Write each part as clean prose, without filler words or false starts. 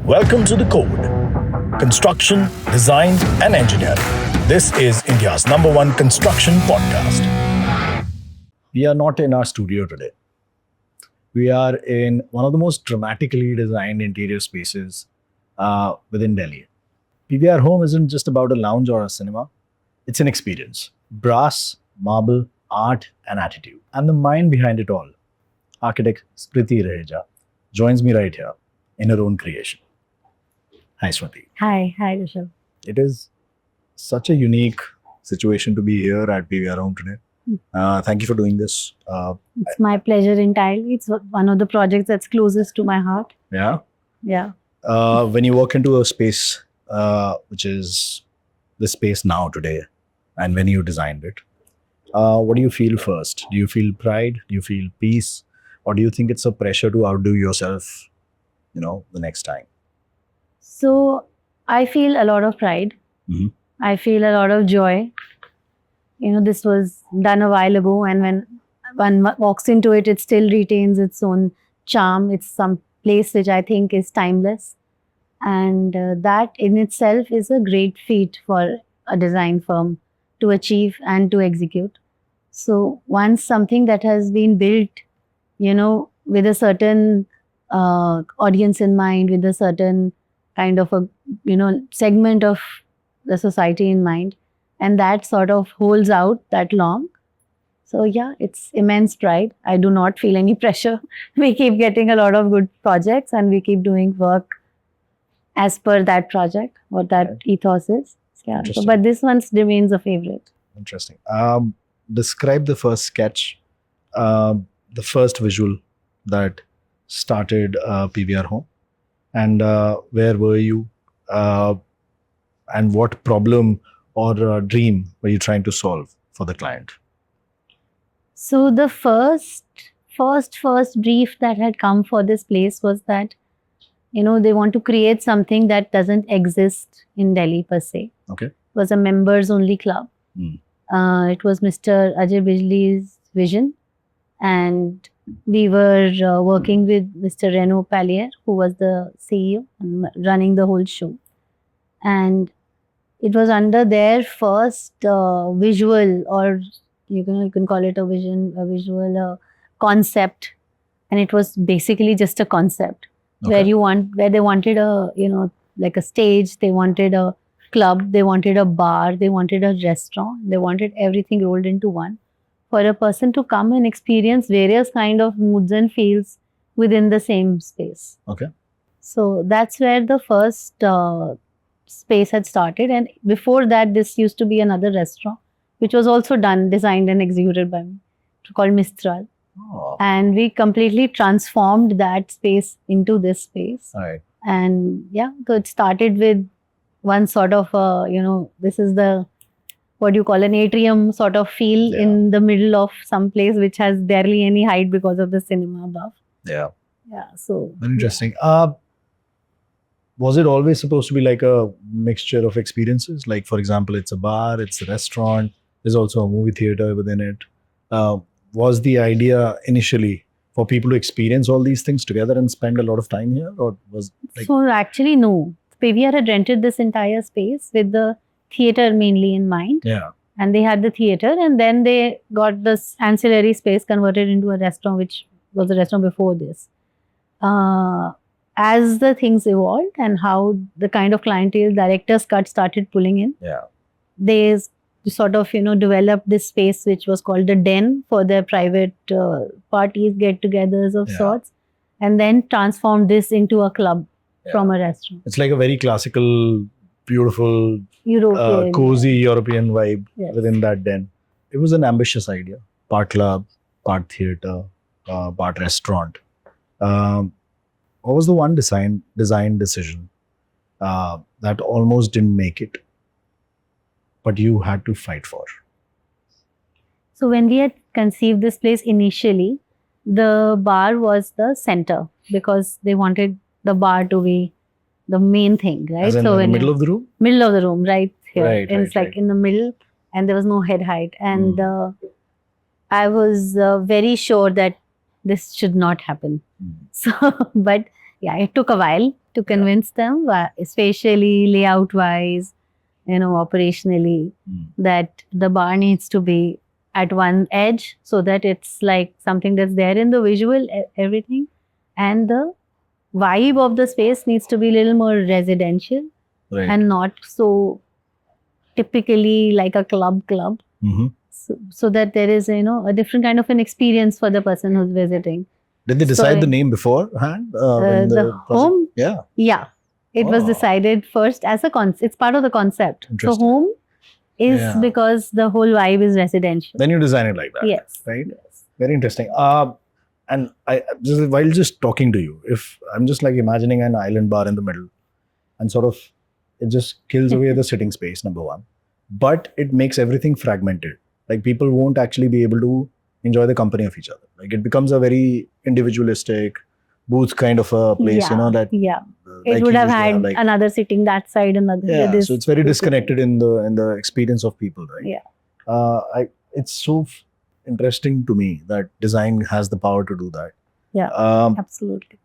Welcome to The Code. Construction, design and engineering. This is India's #1 construction podcast. We are not in our studio today. We are in one of the most dramatically designed interior spaces within Delhi. PVR Home isn't just about a lounge or a cinema. It's an experience. Brass, marble, art and attitude. And the mind behind it all, architect Smriti Raheja, joins me right here in her own creation. Hi, Smriti. Hi, Rishabh. It is such a unique situation to be here at PVR Home today. Thank you for doing this. It's my pleasure entirely. It's one of the projects that's closest to my heart. Yeah. Yeah. When you walk into a space, which is the space now today, and when you designed it, what do you feel first? Do you feel pride? Do you feel peace? Or do you think it's a pressure to outdo yourself, the next time? So I feel a lot of pride. Mhm. I feel a lot of joy. This was done a while ago, and when one walks into it, it still retains its own charm. It's some place which I think is timeless. And that in itself is a great feat for a design firm to achieve and to execute. So once something that has been built, with a certain audience in mind, with a certain kind of a, segment of the society in mind, and that sort of holds out that long. So yeah, it's immense pride. I do not feel any pressure. We keep getting a lot of good projects and we keep doing work as per that project, what that ethos is. Yeah. So, but this one remains a favorite. Interesting. Describe the first sketch, the first visual that started PVR Home, and where were you, and what problem or dream were you trying to solve for the client? So the first brief that had come for this place was that, they want to create something that doesn't exist in Delhi per se. Okay. It was a members only club. It was Mr. Ajay Bijli's vision, and we were working with Mr. Reno Pallier, who was the CEO and running the whole show. And it was under their first visual, or you can call it a visual concept, and it was basically just a concept. Okay. Where they wanted a like a stage, they wanted a club, they wanted a bar, they wanted a restaurant, they wanted everything rolled into one for a person to come and experience various kind of moods and feels within the same space. Okay. So that's where the first space had started, and before that this used to be another restaurant which was also designed and executed by me, called Mistral. Oh. And we completely transformed that space into this space. All right. And yeah, so it started with one sort of this is the what you call an atrium sort of feel in the middle of some place which has barely any height because of the cinema above. Yeah. So Very interesting. Was it always supposed to be like a mixture of experiences? Like, for example, it's a bar, it's a restaurant, there's also a movie theater within it. Was the idea initially for people to experience all these things together and spend a lot of time here? Or was So actually, no. PVR had rented this entire space with the theater mainly in mind. Yeah. And they had the theater, and then they got this ancillary space converted into a restaurant, which was a restaurant before this. As the things evolved and how the kind of clientele director's cut started pulling in, they sort of developed this space which was called the den for their private parties, get-togethers of sorts, and then transformed this into a club from a restaurant. It's like a very classical, beautiful, European, cozy European vibe within that den. It was an ambitious idea. Part club, part theater, part restaurant. What was the one design decision that almost didn't make it, but you had to fight for? So when we had conceived this place initially, the bar was the center because they wanted the bar to be the main thing, right? As in so the middle of the room? Middle of the room, right here. Right, and it's like in the middle, and there was no head height. And I was very sure that this should not happen. So, but yeah, it took a while. to convince them, especially layout wise, operationally, that the bar needs to be at one edge so that it's like something that's there in the visual, everything. And the vibe of the space needs to be a little more residential and not so typically like a club. So that there is, a different kind of an experience for the person who's visiting. Did they decide the name beforehand? The home? Yeah. It was decided first as a concept. It's part of the concept. So home is because the whole vibe is residential. Then you design it like that. Yes. Right? Yes. Very interesting. And while just talking to you, if I'm just like imagining an island bar in the middle and sort of it just kills away the sitting space, number one. But it makes everything fragmented. Like people won't actually be able to enjoy the company of each other. Like it becomes a very individualistic booth kind of a place, that it would have had another sitting that side, another so it's very disconnected in the experience of people, right? It's so interesting to me that design has the power to do that. Absolutely.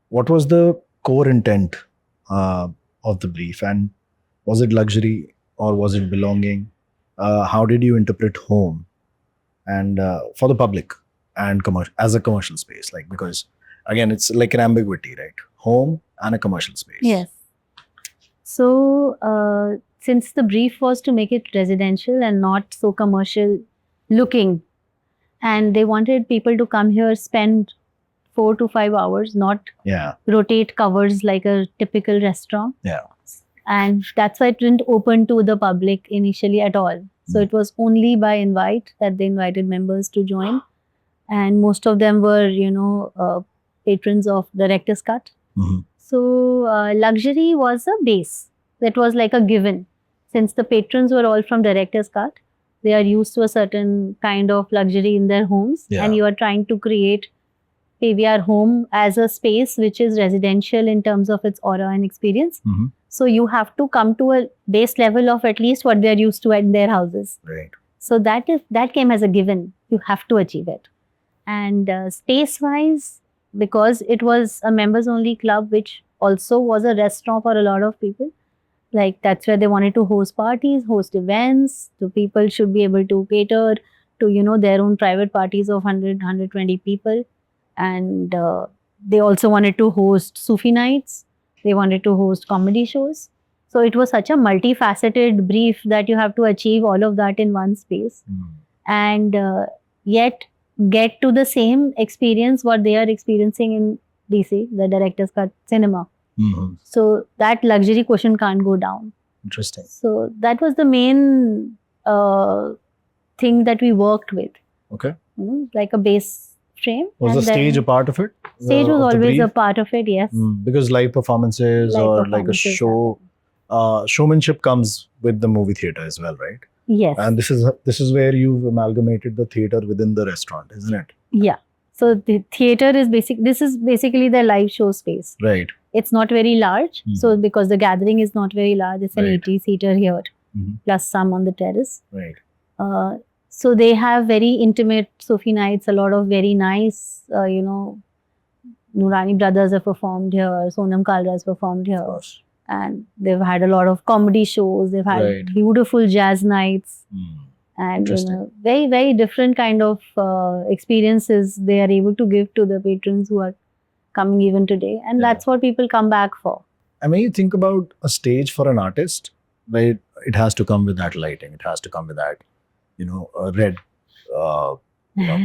What was the core intent of the brief, and was it luxury or was it belonging? How did you interpret home and for the public and as a commercial space? Like, because again, it's like an ambiguity, right? Home and a commercial space. Yes. So since the brief was to make it residential and not so commercial looking, and they wanted people to come here, spend 4 to 5 hours, not rotate covers like a typical restaurant. And that's why it didn't open to the public initially at all. So it was only by invite that they invited members to join. And most of them were, patrons of Director's Cut. So luxury was a base. That was like a given. Since the patrons were all from Director's Cut, they are used to a certain kind of luxury in their homes. And you are trying to create PVR Home as a space which is residential in terms of its aura and experience. So you have to come to a base level of at least what they're used to in their houses. Right. So that came as a given. You have to achieve it. And space-wise, because it was a members-only club, which also was a restaurant for a lot of people, like that's where they wanted to host parties, host events. So people should be able to cater to, their own private parties of 100, 120 people. And they also wanted to host Sufi nights. They wanted to host comedy shows. So it was such a multifaceted brief that you have to achieve all of that in one space. And yet get to the same experience what they are experiencing in DC, the Director's Cut cinema. So that luxury quotient can't go down. Interesting. So that was the main thing that we worked with. Okay. Like a base frame. Was the stage a part of it? Stage was always a part of it, yes. Because live performances like a show, showmanship comes with the movie theater as well, right? Yes. And this is where you've amalgamated the theater within the restaurant, isn't it? Yeah. So the theater is this is basically the live show space. Right. It's not very large. So because the gathering is not very large, it's an 80-seater here, plus some on the terrace. Right. So they have very intimate Sufi nights, a lot of very nice, Nurani brothers have performed here, Sonam Kalra has performed here. And they've had a lot of comedy shows, they've had beautiful jazz nights. And very, very different kind of experiences they are able to give to the patrons who are coming even today. And that's what people come back for. And when you think about a stage for an artist, right, it has to come with that lighting, it has to come with that a red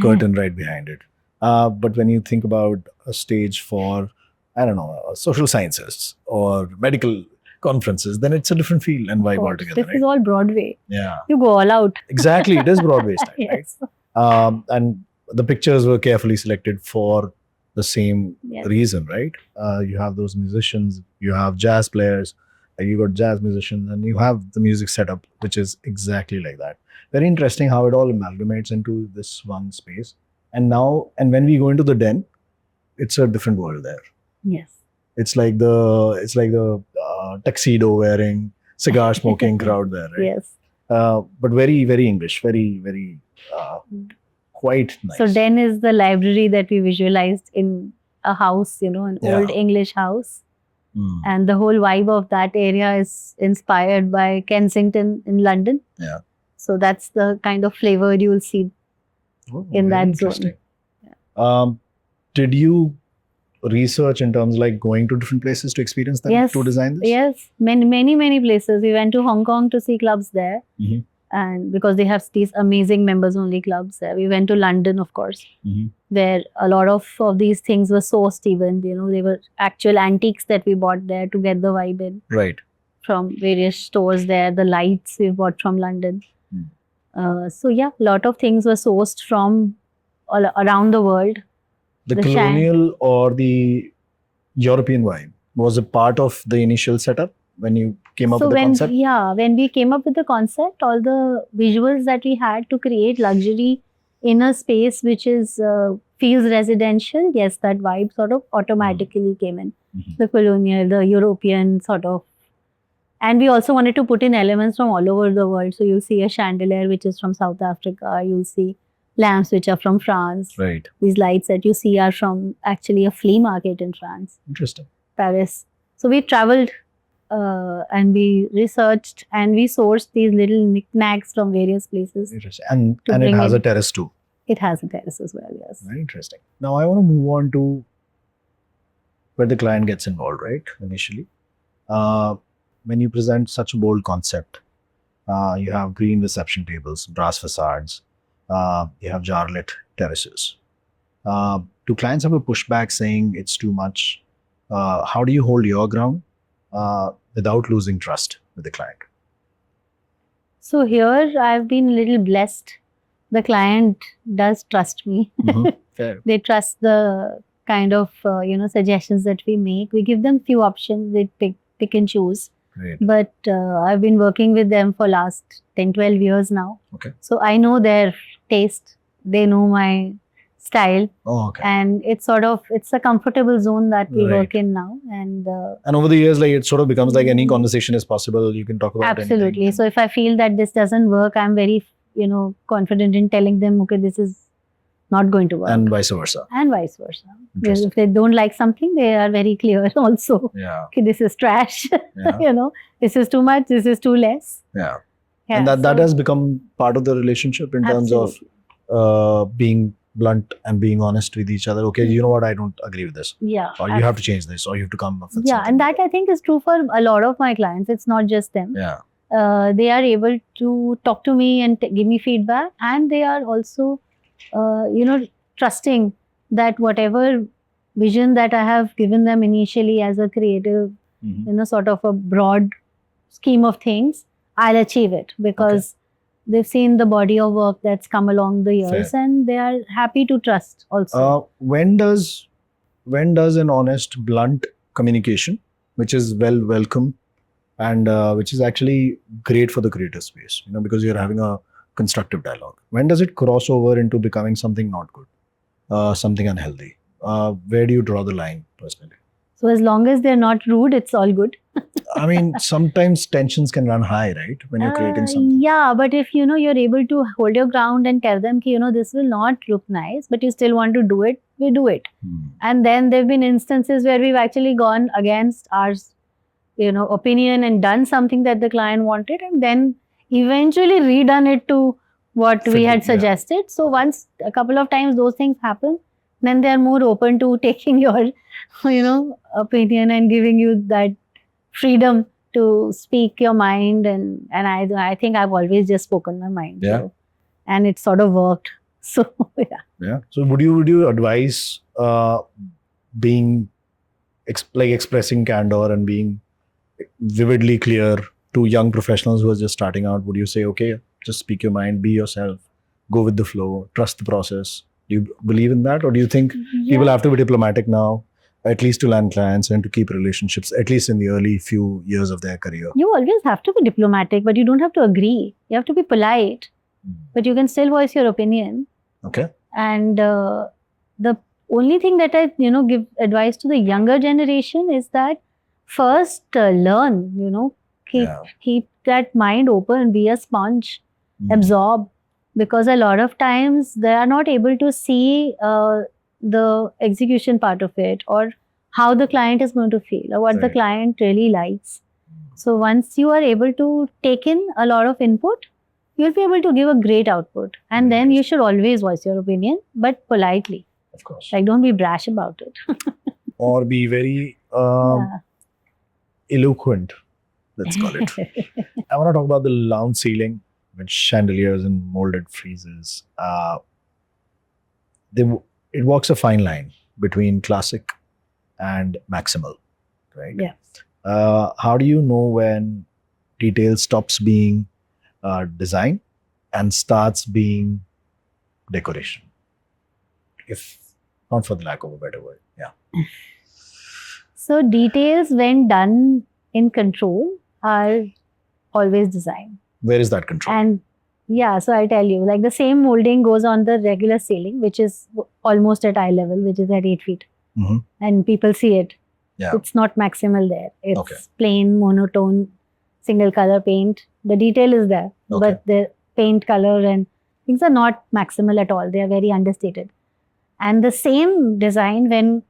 curtain right behind it. But when you think about a stage for, I don't know, social sciences or medical conferences, then it's a different feel and vibe altogether. This is all Broadway. Yeah. You go all out. Exactly. It is Broadway style, Yes. right? And the pictures were carefully selected for the same reason, right? You have those musicians, you have jazz players, you got jazz musicians, and you have the music setup, which is exactly like that. Very interesting how it all amalgamates into this one space. And when we go into the den, it's a different world there. Yes. It's like the tuxedo wearing, cigar smoking crowd there, right? Yes. But very, very English, very, very quite nice. So den is the library that we visualized in a house, an old English house. And the whole vibe of that area is inspired by Kensington in London. Yeah. So that's the kind of flavor you'll see in very that zone. interesting. Did you research in terms like going to different places to experience them Yes. to design this? Yes, many places. We went to Hong Kong to see clubs there. Mhm. And because they have these amazing members only clubs there. We went to London, of course, Mhm. where a lot of these things were sourced even. They were actual antiques that we bought there to get the vibe in. Right. From various stores there. The lights we bought from London. So yeah, a lot of things were sourced from all around the world. The The colonial or the European vibe was a part of the initial setup when you came up with the concept? When we came up with the concept, all the visuals that we had to create luxury in a space which is feels residential, yes, that vibe sort of automatically came in. Mhm. The colonial, the European sort of. And we also wanted to put in elements from all over the world. So you'll see a chandelier which is from South Africa. You'll see lamps which are from France. Right. These lights that you see are from actually a flea market in France, Interesting. Paris. So we traveled and we researched and we sourced these little knickknacks from various places. Interesting. And To it bring has a in. terrace too. It has a terrace as well, yes. Very interesting. Now I want to move on to where the client gets involved, right? Initially. When you present such a bold concept, you have green reception tables, brass facades, you have jar-lit terraces. Do clients have a pushback saying it's too much? How do you hold your ground without losing trust with the client? So here I've been a little blessed. The client does trust me. Fair. They trust the kind of suggestions that we make. We give them few options. They pick and choose. Great. But I've been working with them for last 10-12 years now. Okay. So I know their taste. They know my style. Oh, okay. And it's a comfortable zone that we Right. work in now. And over the years, like it sort of becomes like any conversation is possible. You can talk about absolutely. anything. So if I feel that this doesn't work, I'm very confident in telling them, okay, this is not going to work. And vice versa. And vice versa. Interesting. If they don't like something, they are very clear also. Yeah. Okay, this is trash. Yeah. This is too much, this is too less. Yeah. Yeah, And that so- has become part of the relationship in terms Absolutely. of being blunt and being honest with each other. Okay, you know what? I don't agree with this. Yeah. Or you have to change this, or you have to come up with Yeah, something. and that I think is true for a lot of my clients. It's not just them. Yeah. They are able to talk to me and give me feedback, and they are also, trusting that whatever vision that I have given them initially as a creative, Mhm. sort of a broad scheme of things, I'll achieve it because they've seen the body of work that's come along the years, and they are happy to trust also. When does an honest, blunt communication, which is welcome and which is actually great for the creative space, because you're having a constructive dialogue. When does it cross over into becoming something not good, something unhealthy? Where do you draw the line personally? So as long as they're not rude, it's all good. I mean, sometimes tensions can run high, right? When you're creating something. Yeah, but if you're able to hold your ground and tell them, this will not look nice, but you still want to do it, we do it. And then there've been instances where we've actually gone against our, opinion and done something that the client wanted, and then eventually redone it to what we had suggested. So once a couple of times those things happen, then they are more open to taking your, opinion and giving you that freedom to speak your mind. And I think I've always just spoken my mind. Yeah. So, and it sort of worked. So yeah. Yeah. So would you advise being expressing candor and being vividly clear to young professionals who are just starting out? Would you say, okay, just speak your mind, be yourself, go with the flow, trust the process? Do you believe in that, or do you think people have to be diplomatic now, at least to land clients and to keep relationships, at least in the early few years of their career? You always have to be diplomatic, but you don't have to agree. You have to be polite, but you can still voice your opinion. Okay. And the only thing that I give advice to the younger generation is that first learn, keep that mind open, be a sponge, absorb, because a lot of times they are not able to see the execution part of it, or how the client is going to feel or what the Right. client really likes. So once you are able to take in a lot of input, you'll be able to give a great output. And then you should always voice your opinion, but politely. Of course. Like, don't be brash about it. Or be very Yeah. eloquent, let's call it. I want to talk about the lounge ceiling with chandeliers and molded friezes. It walks a fine line between classic and maximal, right? Yeah. How do you know when detail stops being design and starts being decoration? If not for the lack of a better word. Yeah. So details, when done in control, are always design. Where is that control? And yeah, so I'll tell you, like the same molding goes on the regular ceiling, which is almost at eye level, which is at 8 feet. Mhm. And people see it. Yeah. It's not maximal there. It's Okay. plain, monotone, single color paint. The detail is there, Okay. but the paint color and things are not maximal at all. They are very understated. And the same design, when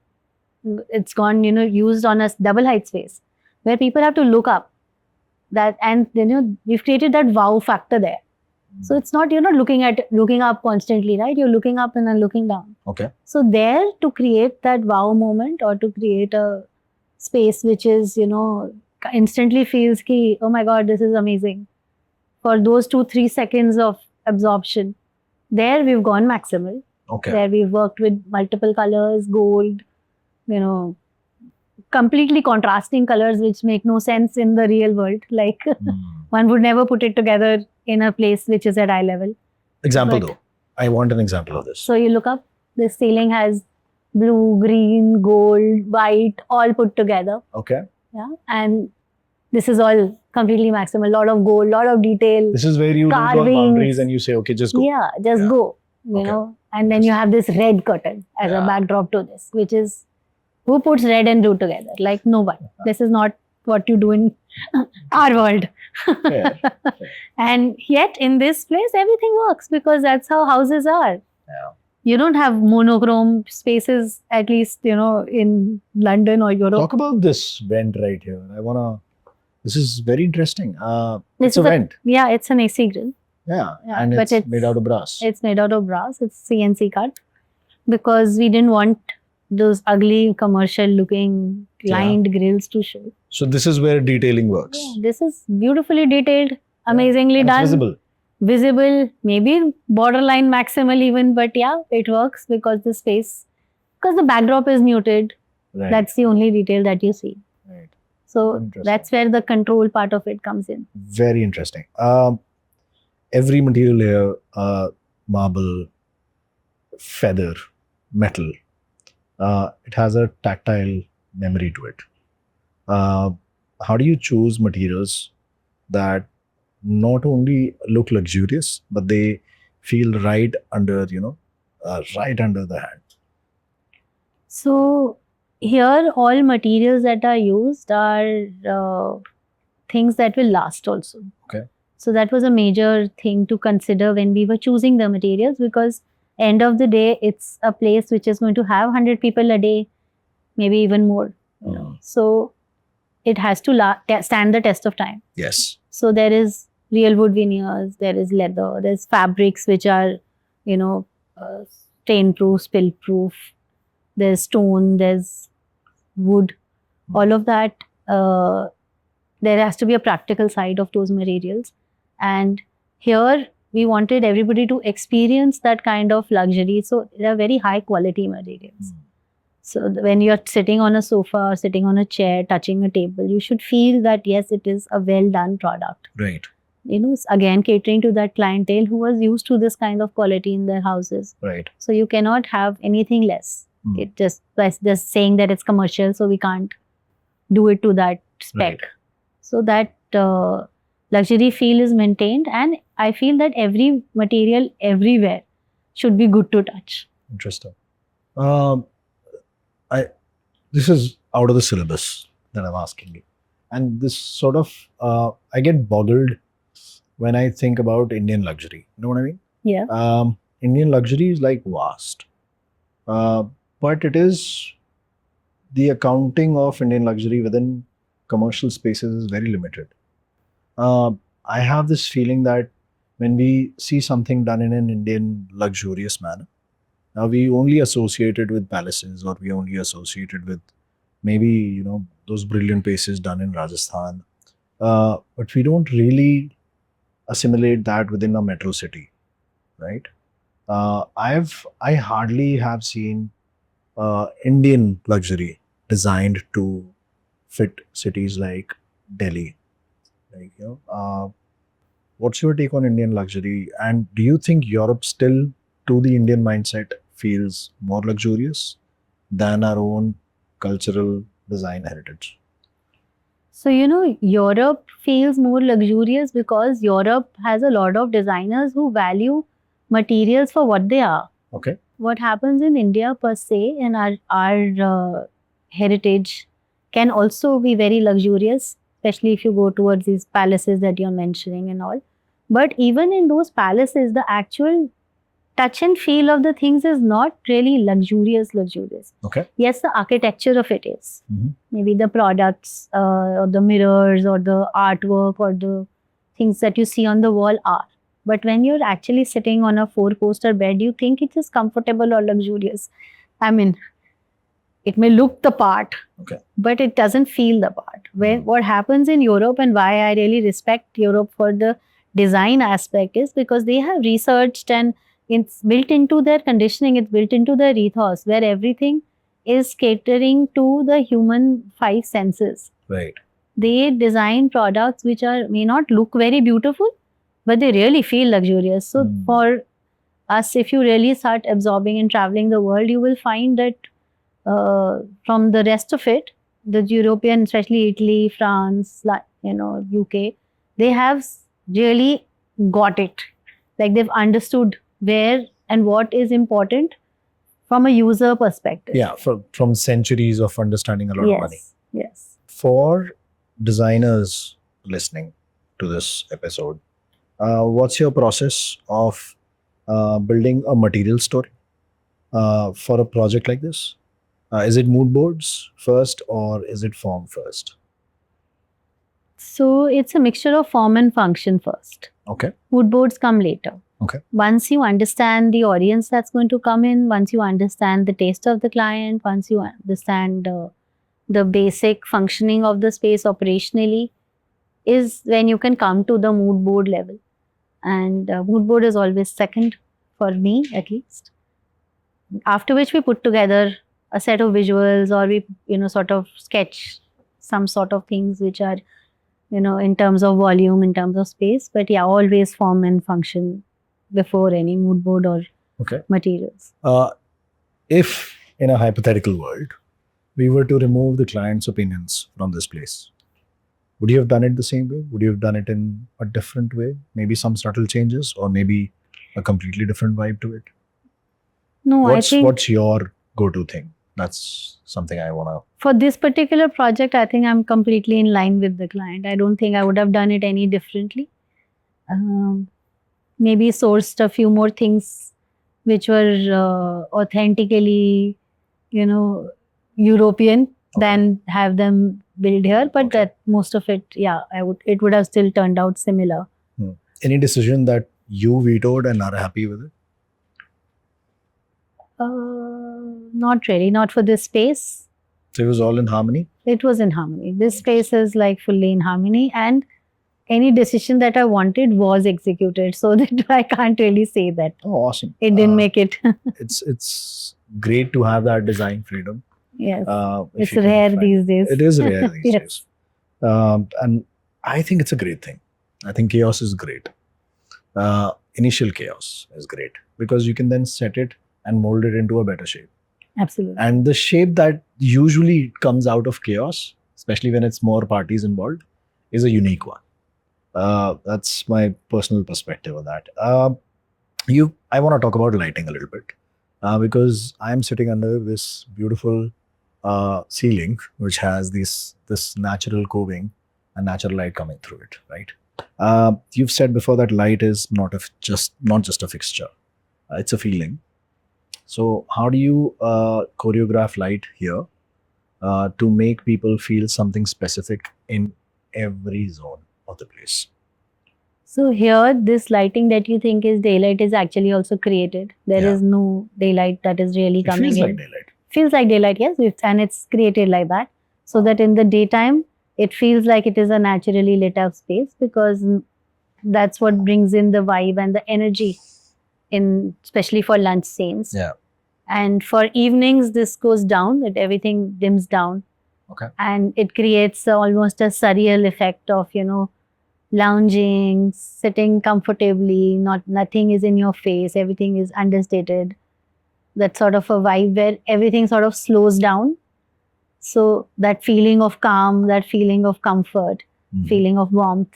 it's gone, used on a double height space, where people have to look up, that, and we've created that wow factor there. So it's not, you're not looking up constantly, right? You're looking up and then looking down. Okay. So there, to create that wow moment or to create a space which is, instantly feels ki, oh my God, this is amazing. For those 2-3 seconds of absorption, there we've gone maximal. Okay. There we've worked with multiple colors, gold, completely contrasting colors which make no sense in the real world. Like one would never put it together in a place which is at eye level. Example But- though. I want an example of this. So you look up, the ceiling has blue, green, gold, white, all put together. Okay. Yeah. And this is all completely maximal. A lot of gold, lot of detail. This is where you don't draw Carvings. boundaries and you say, okay, just go. Yeah, just Yeah. go. Okay. And then you have this red curtain as a Yeah. backdrop to this, which is, who puts red and blue together? Like no one. This is not what you do in our world. Fair. And yet in this place, everything works because that's how houses are. Yeah. You don't have monochrome spaces, at least, in London or Europe. Talk about this vent right here. This is very interesting. This It's a is a- vent. Yeah, it's an AC grill. Yeah. Yeah, And but it's it's- made out of brass. It's made out of brass. It's CNC cut because we didn't want those ugly commercial looking lined grills to show. So this is where detailing works. Yeah, this is beautifully detailed, amazingly And done. it's visible. Visible, maybe borderline maximal even, but yeah, it works because the backdrop is muted. Right. That's the only detail that you see. Right. So Interesting. that's where the control part of it comes in. Very interesting. Every material here, marble, feather, metal, it has a tactile memory to it. How do you choose materials that not only look luxurious, but they feel right under, right under the hand? So here, all materials that are used are things that will last also. Okay. So that was a major thing to consider when we were choosing the materials, because end of the day, it's a place which is going to have 100 people a day, maybe even more. So it has to stand the test of time. Yes. So there is real wood veneers, there is leather, there's fabrics which are, stain-proof, spill-proof. There's stone, there's wood. All of that, there has to be a practical side of those materials. And here, we wanted everybody to experience that kind of luxury. So they are very high quality materials. So when you're sitting on a sofa or sitting on a chair, touching a table, you should feel that, yes, it is a well done product. Right. Again, catering to that clientele who was used to this kind of quality in their houses. Right. So you cannot have anything less. It just saying that it's commercial, so we can't do it to that spec. Right. So that luxury feel is maintained, and I feel that every material everywhere should be good to touch. Interesting. This is out of the syllabus that I'm asking you. And this sort of, I get boggled when I think about Indian luxury. You know what I mean? Yeah. Indian luxury is like vast. But it is the accounting of Indian luxury within commercial spaces is very limited. I have this feeling that when we see something done in an Indian luxurious manner, now we only associate it with palaces, or we only associate it with maybe those brilliant places done in Rajasthan, but we don't really assimilate that within a metro city, right? I hardly have seen Indian luxury designed to fit cities like Delhi. Like, what's your take on Indian luxury? And do you think Europe still, to the Indian mindset, feels more luxurious than our own cultural design heritage? So, Europe feels more luxurious because Europe has a lot of designers who value materials for what they are. Okay. What happens in India per se, and our heritage can also be very luxurious, especially if you go towards these palaces that you're mentioning and all. But even in those palaces, the actual touch and feel of the things is not really luxurious. Okay. Yes, the architecture of it is. Mhm. Maybe the products or the mirrors or the artwork or the things that you see on the wall are. But when you're actually sitting on a four-poster bed, you think it is comfortable or luxurious. I mean, it may look the part, Okay. but it doesn't feel the part. What happens in Europe, and why I really respect Europe for the design aspect, is because they have researched, and it's built into their conditioning, it's built into their ethos, where everything is catering to the human five senses. Right. They design products which may not look very beautiful, but they really feel luxurious. So for us, if you really start absorbing and traveling the world, you will find that from the rest of it, the European, especially Italy, France, UK, they have really got it. Like they've understood where and what is important from a user perspective. Yeah, from centuries of understanding a lot of money. Yes. For designers listening to this episode, what's your process of building a material story for a project like this? Is it mood boards first, or is it form first? So it's a mixture of form and function first. Okay. Mood boards come later. Okay. Once you understand the audience that's going to come in, once you understand the taste of the client, once you understand the basic functioning of the space operationally, is when you can come to the mood board level. And mood board is always second for me, at least. After which we put together a set of visuals, or we sort of sketch some sort of things which are in terms of volume, in terms of space. But yeah, always form and function before any mood board or materials. If in a hypothetical world we were to remove the client's opinions from this place, would you have done it the same way? Would you have done it in a different way? Maybe some subtle changes, or maybe a completely different vibe to it? No, what's your go-to thing? That's something I want to... For this particular project, I think I'm completely in line with the client. I don't think I would have done it any differently. Maybe sourced a few more things which were authentically, European, than have them built here. But that most of it, it would have still turned out similar. Any decision that you vetoed and are happy with it? Not really, not for this space. So it was all in harmony? It was in harmony. This space is like fully in harmony, and any decision that I wanted was executed. So that I can't really say that. Oh, awesome. It didn't make it. It's great to have that design freedom. Yes. It's rare these days. It is rare these days. And I think it's a great thing. I think chaos is great. Initial chaos is great because you can then set it and mold it into a better shape. Absolutely. And the shape that usually comes out of chaos, especially when it's more parties involved, is a unique one. That's my personal perspective on that. I want to talk about lighting a little bit because I'm sitting under this beautiful ceiling which has this natural coving and natural light coming through it, right? You've said before that light is not just a fixture; it's a feeling. So how do you choreograph light here to make people feel something specific in every zone of the place? So here, this lighting that you think is daylight is actually also created. There is no daylight that is really It coming feels in. like daylight. Feels like daylight, yes, and it's created like that. So that in the daytime, it feels like it is a naturally lit up space, because that's what brings in the vibe and the energy, especially for lunch scenes. Yeah. And for evenings, this goes down, everything dims down. Okay. And it creates almost a surreal effect of, lounging, sitting comfortably, nothing is in your face, everything is understated. That sort of a vibe where everything sort of slows down. So that feeling of calm, that feeling of comfort, feeling of warmth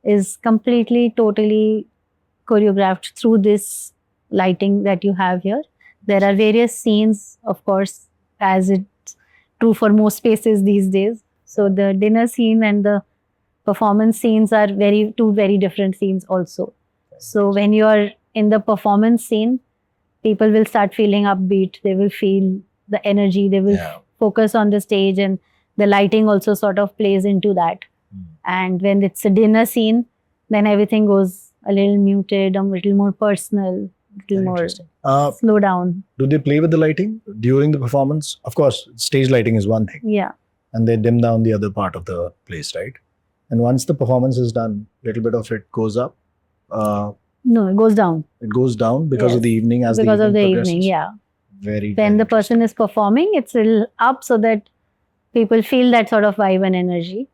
is completely, totally choreographed through this lighting that you have here. There are various scenes, of course, as it's true for most spaces these days. So the dinner scene and the performance scenes are two very different scenes also. So when you are in the performance scene, people will start feeling upbeat. They will feel the energy. They will focus on the stage, and the lighting also sort of plays into that. And when it's a dinner scene, then everything goes a little muted, a little more personal, a little more slow down. Do they play with the lighting during the performance? Of course, stage lighting is one thing. Yeah. And they dim down the other part of the place, right? And once the performance is done, a little bit of it goes up. No, it goes down. It goes down because of the evening because of the evening, yeah. When the person is performing, it's a little up so that people feel that sort of vibe and energy.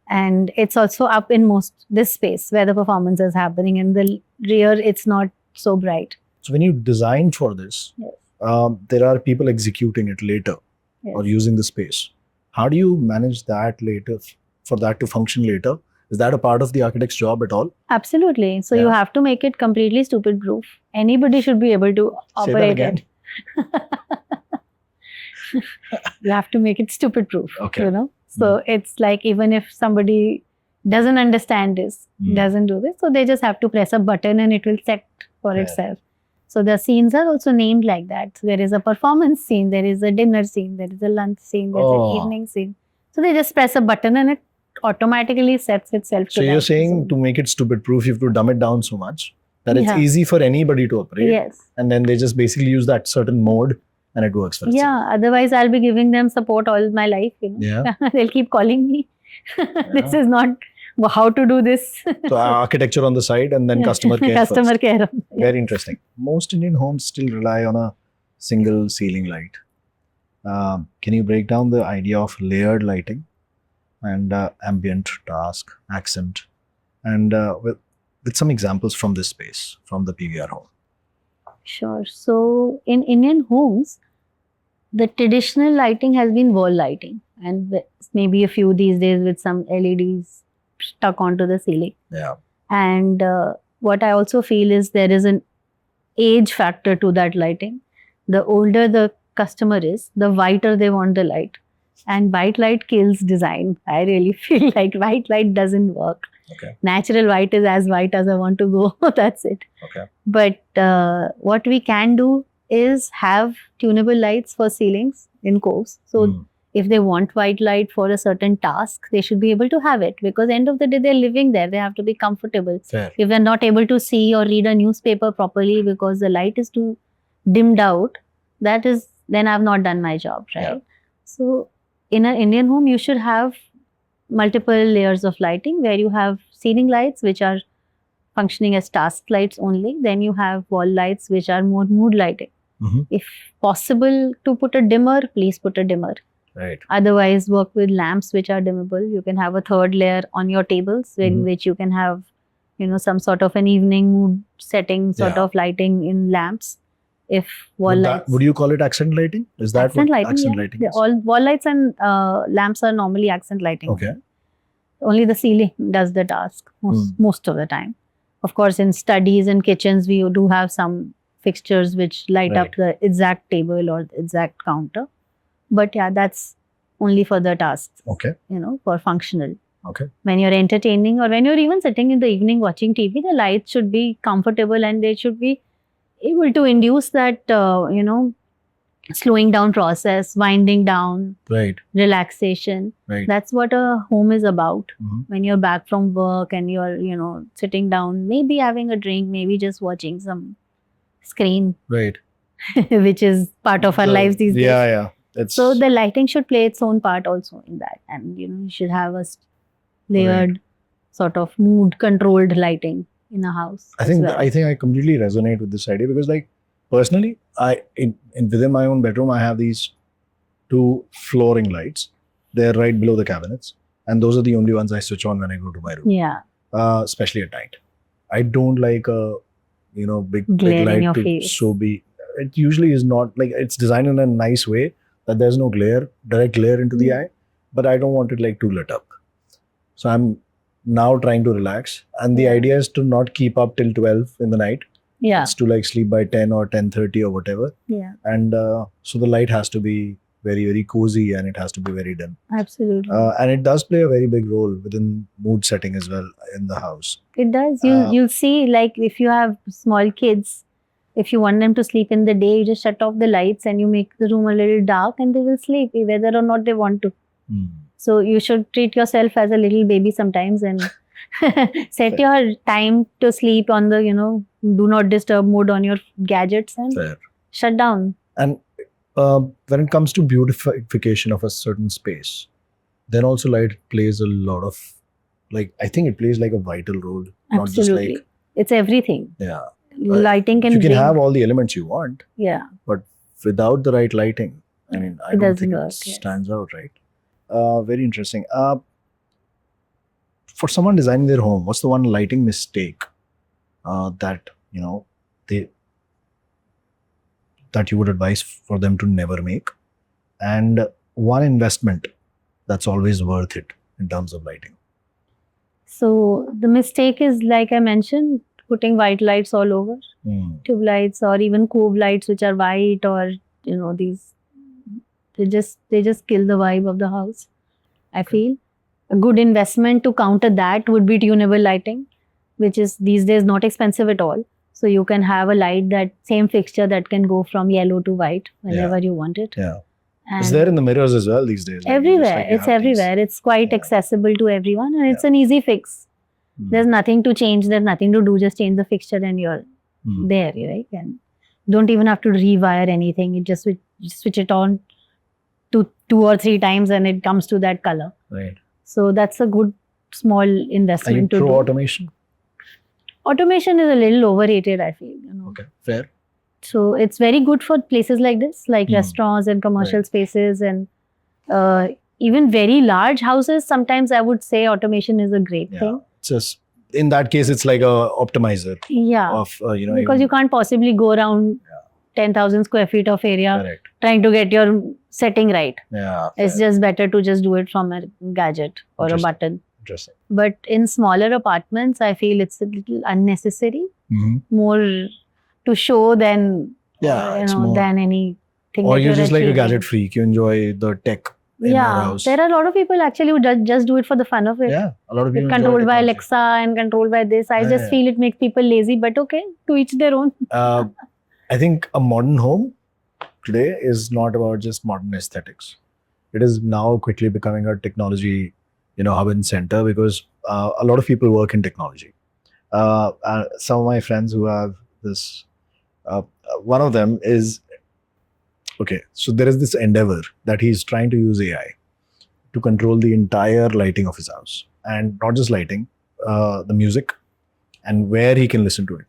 And it's also up in this space where the performance is happening. In the rear, it's not so bright. So when you design for this, there are people executing it later or using the space. How do you manage that later, for that to function later? Is that a part of the architect's job at all? Absolutely. So you have to make it completely stupid proof. Anybody should be able to operate it. You have to make it stupid proof. Okay. So it's like, even if somebody doesn't understand this, doesn't do this, so they just have to press a button and it will set for itself. So the scenes are also named like that. So there is a performance scene, there is a dinner scene, there is a lunch scene, there's an evening scene. So they just press a button and it automatically sets itself. So you're saying to make it stupid proof, you have to dumb it down so much that it's easy for anybody to operate. Yes. And then they just basically use that certain mode and it works for itself. Yeah, otherwise I'll be giving them support all my life. Yeah. They'll keep calling me. This is not how to do this. So architecture on the side and then customer care Customer first. care. Very interesting. Most Indian homes still rely on a single ceiling light. Can you break down the idea of layered lighting and ambient, task, accent, and with some examples from this space, from the PVR home? Sure. So in Indian homes, the traditional lighting has been wall lighting, and maybe a few these days with some LEDs stuck onto the ceiling. Yeah. And what I also feel is there is an age factor to that lighting. The older the customer is, the whiter they want the light. And white light kills design. I really feel like white light doesn't work. Okay. Natural white is as white as I want to go. That's it. Okay. But what we can do is have tunable lights for ceilings in coves. So if they want white light for a certain task, they should be able to have it, because end of the day, they're living there. They have to be comfortable. Fair. If they're not able to see or read a newspaper properly because the light is too dimmed out, then I've not done my job, right? Yeah. So in an Indian home, you should have multiple layers of lighting, where you have ceiling lights, which are functioning as task lights only. Then you have wall lights, which are more mood lighting. If possible to put a dimmer, please put a dimmer. Right. Otherwise, work with lamps which are dimmable. You can have a third layer on your tables, in which you can have, some sort of an evening mood setting sort of lighting in lamps. If wall lights. Would you call it accent lighting? Is that accent what lighting, accent lighting is? All wall lights and lamps are normally accent lighting. Okay. Only the ceiling does the task most of the time. Of course, in studies and kitchens, we do have some fixtures which light up the exact table or the exact counter. But yeah, that's only for the tasks. Okay. For functional. Okay. When you're entertaining or when you're even sitting in the evening watching TV, the lights should be comfortable and they should be able to induce that, slowing down process, winding down, Right. relaxation. Right. That's what a home is about. Mhm. When you're back from work and you're, sitting down, maybe having a drink, maybe just watching some screen, Right. which is part of our lives these days. Yeah. It's So the lighting should play its own part also in that. And, you should have a layered sort of mood controlled lighting in a house. I as think well. I completely resonate with this idea because, like, personally, within my own bedroom, I have these 2 flooring lights. They're right below the cabinets, and those are the only ones I switch on when I go to my room. Yeah. Especially at night. I don't like a big Glare in light your to face. so be. It usually is not like it's designed in a nice way that there's no direct glare into the eye, but I don't want it like too lit up. So I'm now trying to relax, and the idea is to not keep up till 12 in the night. Yeah. It's to like sleep by 10 or 10:30 or whatever, Yeah. and so the light has to be very, very cozy, and it has to be very dim. Absolutely. And it does play a very big role within mood setting as well in the house. It does. You'll see, like, if you have small kids, if you want them to sleep in the day, you just shut off the lights and you make the room a little dark and they will sleep whether or not they want to. So you should treat yourself as a little baby sometimes and set your time to sleep on the, do not disturb mode on your gadgets and Fair. shut down. And when it comes to beautification of a certain space, then also light plays a lot of, like, I think it plays like a vital role. Not just Absolutely. like, It's everything. yeah. Lighting can You can bring, have all the elements you want, yeah. but without the right lighting, I mean, I It don't doesn't think work, it yes. stands out, right? Very interesting. For someone designing their home, what's the one lighting mistake that that you would advise for them to never make, and one investment that's always worth it in terms of lighting? So the mistake is, like I mentioned, putting white lights all over, tube lights or even cove lights which are white, or these, they just kill the vibe of the house. I feel a good investment to counter that would be tunable lighting, which is these days not expensive at all. So you can have a light, that same fixture, that can go from yellow to white whenever you want it. Yeah. And It's there in the mirrors as well these days. Like, you just, everywhere. like, you It's have these- everywhere. It's quite Yeah. accessible to everyone, and it's an easy fix. There's nothing to change. There's nothing to do. Just change the fixture and you're there, right? And don't even have to rewire anything. You just switch it on to 2 or 3 times and it comes to that color. Right. So that's a good small Are you investment to pro do. automation? Automation is a little overrated, I feel. Okay, fair. So it's very good for places like this, like restaurants and commercial spaces, and even very large houses. Sometimes I would say automation is a great thing. Just in that case, it's like a optimizer Yeah. of Because you can't possibly go around 10,000 square feet of area correct. trying to get your setting right. Yeah. It's just better to just do it from a gadget or a Interesting. button. Interesting. But in smaller apartments, I feel it's a little unnecessary, more to show than it's more. than anything. Or that you're just like a achieving. gadget freak. You enjoy the tech in your house. There are a lot of people actually who just do it for the fun of it. Yeah, a lot of people It's enjoy controlled by technology. Alexa and controlled by this. I just feel it makes people lazy, but okay, to each their own. I think a modern home today is not about just modern aesthetics. It is now quickly becoming a technology, hub and center, because a lot of people work in technology. Some of my friends who have this, one of them is, okay, so there is this endeavor that he's trying to use AI to control the entire lighting of his house, and not just lighting, the music and where he can listen to it.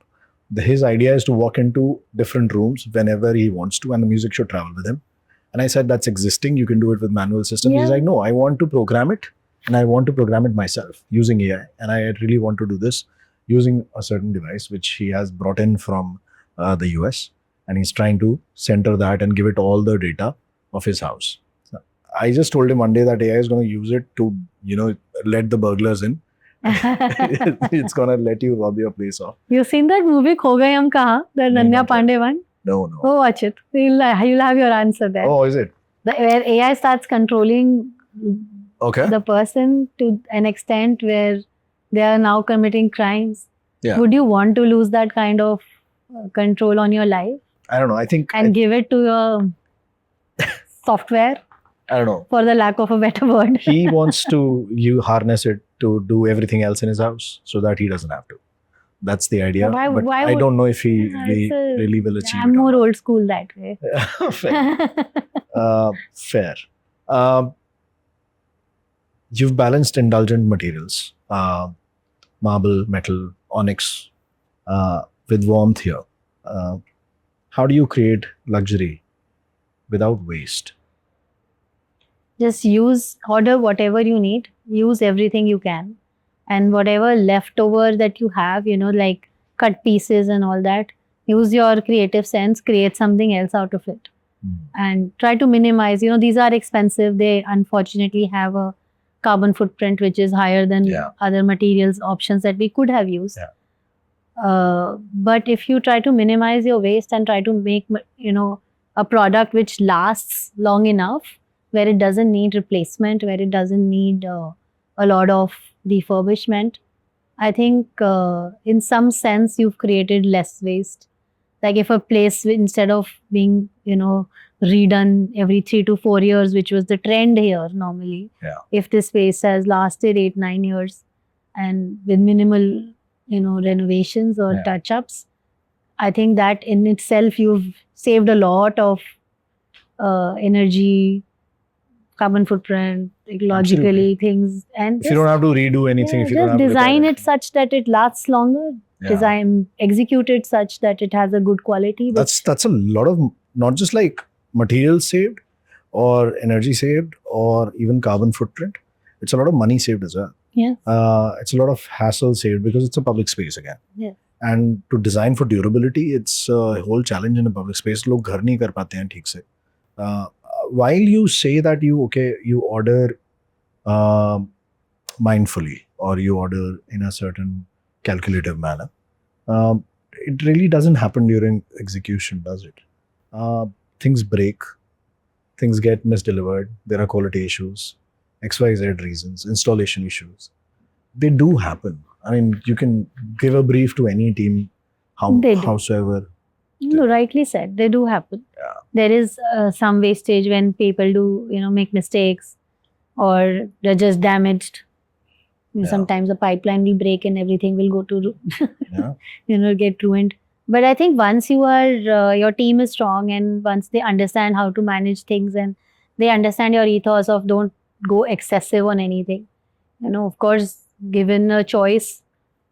His idea is to walk into different rooms whenever he wants to, and the music should travel with him. And I said, that's existing. You can do it with manual systems. He's like, no, I want to program it, and I want to program it myself using AI. And I really want to do this using a certain device, which he has brought in from the US. And he's trying to center that and give it all the data of his house. I just told him one day that AI is going to use it to, let the burglars in. It's going to let you rob your place off. You've seen that movie Kho Gaye Hum Kahan, the Nanya Pandey one? No. Go watch it. You'll have your answer there. Oh, is it? Where AI starts controlling the person to an extent where they are now committing crimes. Yeah. Would you want to lose that kind of control on your life? I don't know. I think and give it to your software, I don't know. for the lack of a better word. He wants to harness it to do everything else in his house so that he doesn't have to. That's the idea. Why- but why I would- don't know if he It's a- really will achieve I'm it. or more not. old school that way. Fair. You've balanced indulgent materials, marble, metal, onyx, with warmth here. How do you create luxury without waste? Just order whatever you need, use everything you can, and whatever leftover that you have, like cut pieces and all that, use your creative sense, create something else out of it, and try to minimize. These are expensive. They unfortunately have a carbon footprint which is higher than Yeah. other materials options that we could have used. Yeah. But if you try to minimize your waste and try to make a product which lasts long enough, where it doesn't need replacement, where it doesn't need a lot of refurbishment, I think in some sense you've created less waste. Like if a place, instead of being redone every 3 to 4 years, which was the trend here normally, Yeah. if this space has lasted 8-9 years and with minimal renovations or Yeah. touch-ups, I think that in itself you've saved a lot of energy, carbon footprint, ecologically Absolutely. things, and If you don't have to redo anything, if you don't just have to design repair it such that it lasts longer. Yeah. Execute it such that it has a good quality. That's a lot of, not just like materials saved or energy saved or even carbon footprint. It's a lot of money saved as well. Yeah. It's a lot of hassle saved because it's a public space again. Yeah. And to design for durability, it's a whole challenge in a public space. लोग घर नहीं कर पाते हैं ठीक से. While you say that you order mindfully or you order in a certain calculative manner, it really doesn't happen during execution, does it? Things break, things get misdelivered, there are quality issues, XYZ reasons, installation issues. They do happen. I mean, you can give a brief to any team, They do. howsoever. No, rightly said. They do happen. Yeah. There is some wastage when people do, make mistakes, or they're just damaged. Yeah. Sometimes the pipeline will break and everything will go to, Yeah. get ruined. But I think once your team is strong and once they understand how to manage things and they understand your ethos of don't go excessive on anything. Of course, given a choice,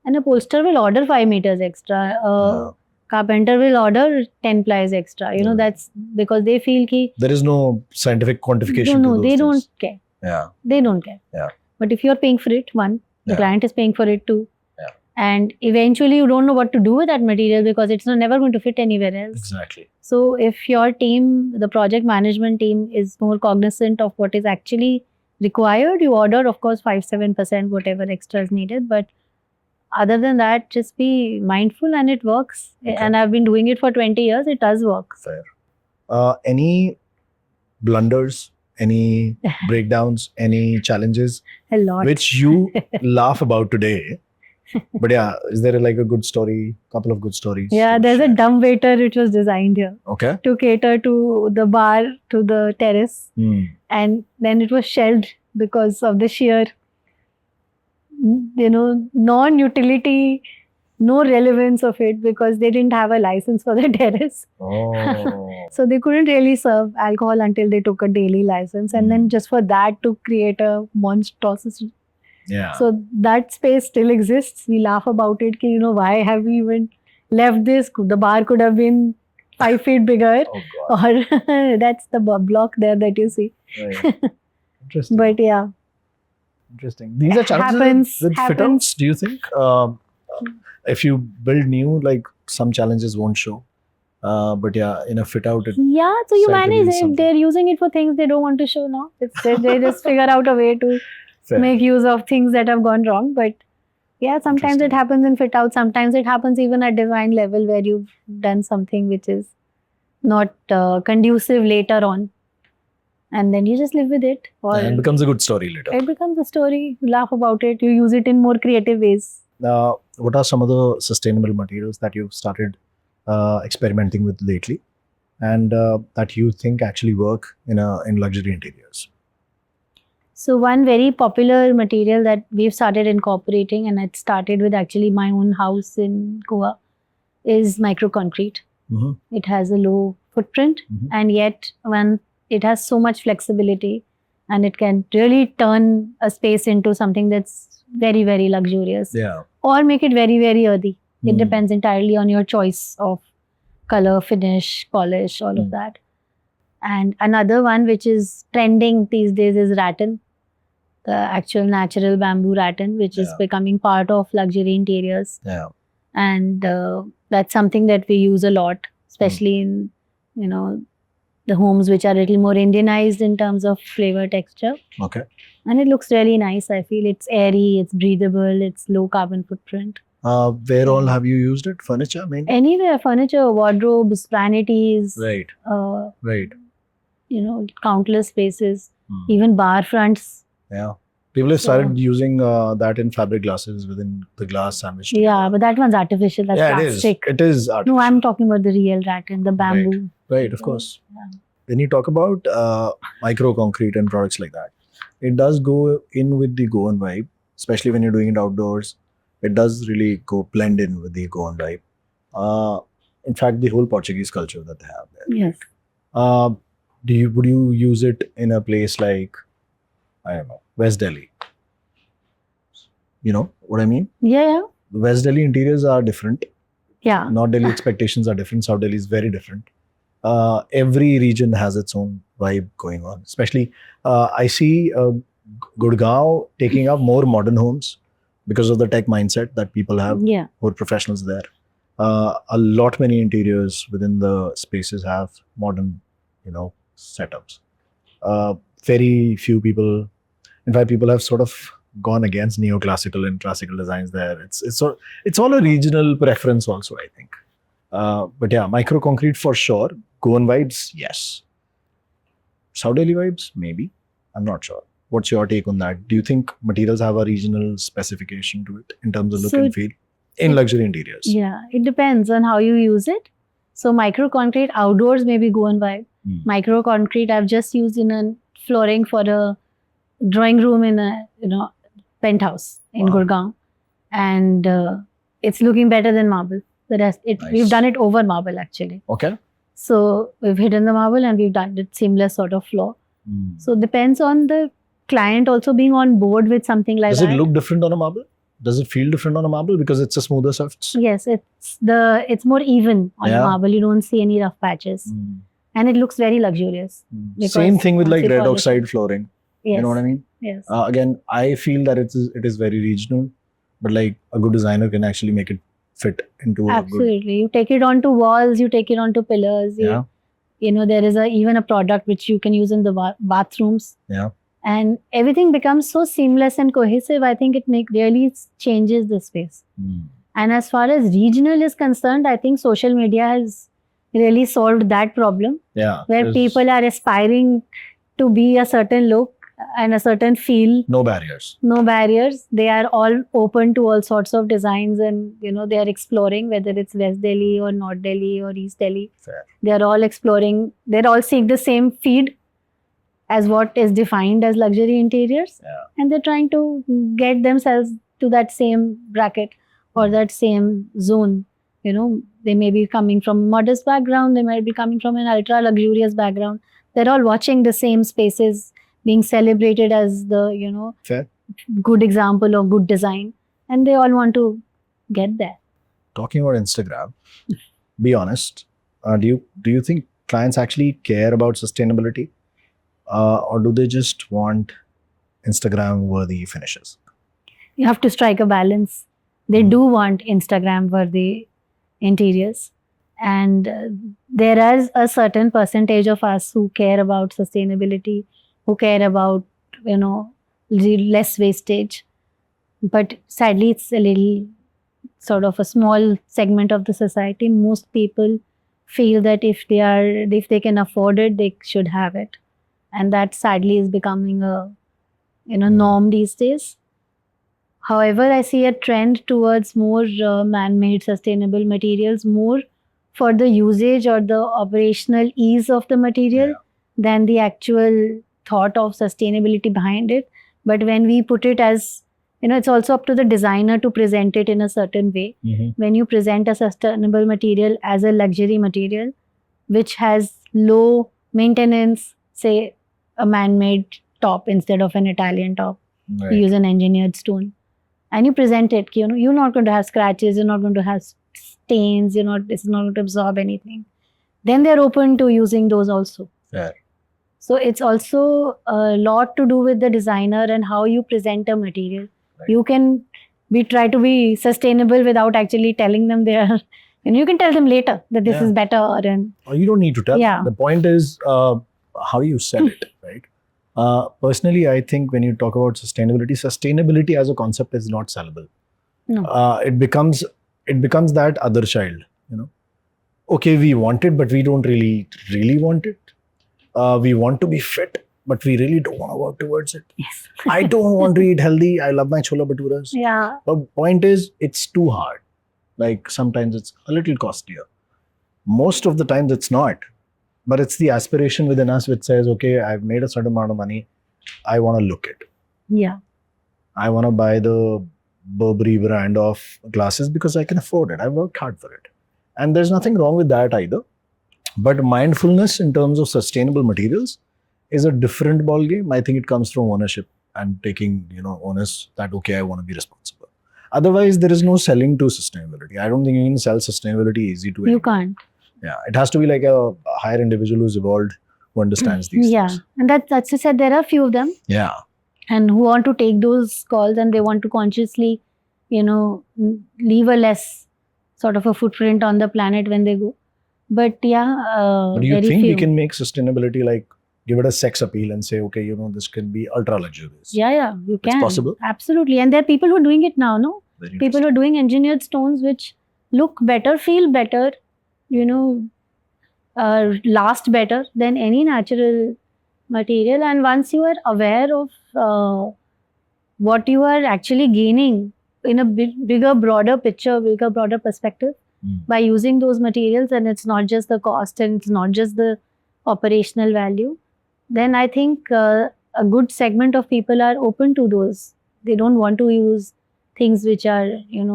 an upholsterer will order 5 meters extra. Yeah. Carpenter will order 10 plies extra. Yeah. That's because they feel ki There is no scientific quantification. no, to those they things. don't care. Yeah. They don't care. Yeah. But if you're paying for it, the Yeah. client is paying for it too. Yeah. And eventually you don't know what to do with that material because it's never going to fit anywhere else. Exactly. So if your team, the project management team, is more cognizant of what is actually required, you order, of course, 5-7% whatever extra is needed. But other than that, just be mindful and it works. Okay. And I've been doing it for 20 years. It does work. Fair. Any blunders, any breakdowns, any challenges A lot. which you laugh about today? But yeah, is there like a good story, couple of good stories? Yeah, to there's a share? dumb waiter which was designed here Okay. to cater to the bar, to the terrace. And then it was shelved because of the sheer, non-utility, no relevance of it because they didn't have a license for the terrace. Oh. So they couldn't really serve alcohol until they took a daily license. And then just for that to create a monstrosity. Yeah. So that space still exists. We laugh about it. Why have we even left this? The bar could have been 5 feet bigger. Oh God. Or that's the block there that you see. Right. Interesting. But yeah. Interesting. These are challenges with fit outs, do you think? If you build new, like some challenges won't show. But yeah, in a fit out, it Yeah, so you certainly manage is it. something. They're using it for things they don't want to show now. They just figure out a way to Fair. make use of things that have gone wrong. But yeah, sometimes it Interesting. happens in fit out. Sometimes it happens even at design level where you've done something which is not conducive later on. And then you just live with it. Or and it becomes a good story later. it becomes a story. You laugh about it. You use it in more creative ways. What are some of the sustainable materials that you've started experimenting with lately? and that you think actually work in luxury interiors? So one very popular material that we've started incorporating, and it started with actually my own house in Goa, is microconcrete. Mm-hmm. It has a low footprint, and yet when it has so much flexibility, and it can really turn a space into something that's very, very luxurious, Yeah. or make it very, very earthy. It depends entirely on your choice of color, finish, polish, all of that. And another one which is trending these days is rattan, the actual natural bamboo rattan, which is becoming part of luxury interiors. Yeah. And that's something that we use a lot, especially in, the homes which are a little more Indianized in terms of flavor, texture. Okay. And it looks really nice. I feel it's airy, it's breathable, it's low carbon footprint. Where all have you used it? Furniture, mainly? Anywhere, furniture, wardrobes, vanities. Right. Right. Countless spaces, even bar fronts. Yeah. People have started using that in fabric glasses within the glass sandwich. Yeah, but that one's artificial. That's plastic. It is artificial. No, I'm talking about the real rattan, the bamboo. Right, of course. Yeah. When you talk about micro concrete and products like that, it does go in with the Goan vibe, especially when you're doing it outdoors. It does really blend in with the Goan vibe. In fact, the whole Portuguese culture that they have there. Yes. Would you use it in a place like, I don't know, West Delhi? You know what I mean? Yeah. West Delhi interiors are different. Yeah. North Delhi expectations are different. South Delhi is very different. Every region has its own vibe going on. Especially, I see Gurgaon taking up more modern homes because of the tech mindset that people have. Yeah. Who are professionals there. A lot many interiors within the spaces have modern, setups. Very few people, in fact, people have sort of gone against neoclassical and classical designs there. It's all a regional preference also, I think. But yeah, micro concrete for sure. Goan vibes, yes. South Delhi vibes, maybe. I'm not sure. What's your take on that? Do you think materials have a regional specification to it in terms of look and feel in luxury interiors? Yeah, it depends on how you use it. So micro concrete outdoors maybe Goan vibe. Micro concrete I've just used in a flooring for a drawing room in a penthouse in Gurgaon, and it's looking better than marble. The rest, we've done it over marble actually. Okay. So we've hidden the marble and we've done it seamless sort of floor. So depends on the client also being on board with something like that. Does it look different on a marble? Does it feel different on a marble because it's a smoother surface? Yes, it's more even on a marble. You don't see any rough patches, and it looks very luxurious. Same thing with like red oxide flooring. Yes. You know what I mean? Yes. Again, I feel that it is very regional, but like a good designer can actually make it fit into absolutely. You take it onto walls, you take it onto pillars. There is even a product which you can use in the bathrooms. Yeah. And everything becomes so seamless and cohesive. I think it really changes the space. And as far as regional is concerned, I think social media has really solved that problem. Yeah. Where people are aspiring to be a certain look and a certain feel. No barriers. No barriers. They are all open to all sorts of designs, and they are exploring, whether it's West Delhi or North Delhi or East Delhi. Fair. They are all exploring. They're all seeing the same feed as what is defined as luxury interiors. Yeah. And they're trying to get themselves to that same bracket or that same zone. They may be coming from a modest background. They might be coming from an ultra luxurious background. They're all watching the same spaces being celebrated as the, Fair. good example of good design. And they all want to get there. Talking about Instagram, be honest, do you think clients actually care about sustainability? Or do they just want Instagram-worthy finishes? You have to strike a balance. They do want Instagram-worthy interiors. And there is a certain percentage of us who care about sustainability, who care about, less wastage. But sadly, it's a little sort of a small segment of the society. Most people feel that if they can afford it, they should have it. And that sadly is becoming a norm these days. However, I see a trend towards more man-made sustainable materials, more for the usage or the operational ease of the material than the actual thought of sustainability behind it. But when we put it as, it's also up to the designer to present it in a certain way. When you present a sustainable material as a luxury material, which has low maintenance, say a man-made top instead of an Italian top, you use an engineered stone, and you present it, you're not going to have scratches, you're not going to have stains, it's not going to absorb anything. Then they're open to using those also. Yeah. So it's also a lot to do with the designer and how you present a material. Right. You can try to be sustainable without actually telling them they are. And you can tell them later that this is better. Or you don't need to tell. The point is how you sell it, right? Personally, I think when you talk about sustainability as a concept is not sellable. No. It becomes that other child, Okay, we want it, but we don't really want it. We want to be fit, but we really don't want to work towards it. Yes. I don't want to eat healthy. I love my chola bhaturas. Yeah. But point is, it's too hard. Like sometimes it's a little costlier. Most of the times it's not. But it's the aspiration within us which says, okay, I've made a certain amount of money. I want to look it. Yeah. I want to buy the Burberry brand of glasses because I can afford it. I worked hard for it. And there's nothing wrong with that either. But mindfulness in terms of sustainable materials is a different ballgame. I think it comes from ownership and taking, onus that, okay, I want to be responsible. Otherwise, there is no selling to sustainability. I don't think you can sell sustainability easy to anyone. You can't. Yeah, it has to be like a higher individual who's evolved, who understands these things. And that's said, there are a few of them. Yeah. And who want to take those calls and they want to consciously, leave a less sort of a footprint on the planet when they go. But do you think we can make sustainability like give it a sex appeal and say, okay, this can be ultra luxurious? Yeah, you can. It's possible. Absolutely. And there are people who are doing it now, no? People who are doing engineered stones which look better, feel better, last better than any natural material. And once you are aware of what you are actually gaining in a bigger, broader picture, bigger, broader perspective by using those materials, and it's not just the cost and it's not just the operational value, then I think a good segment of people are open to those. They don't want to use things which are,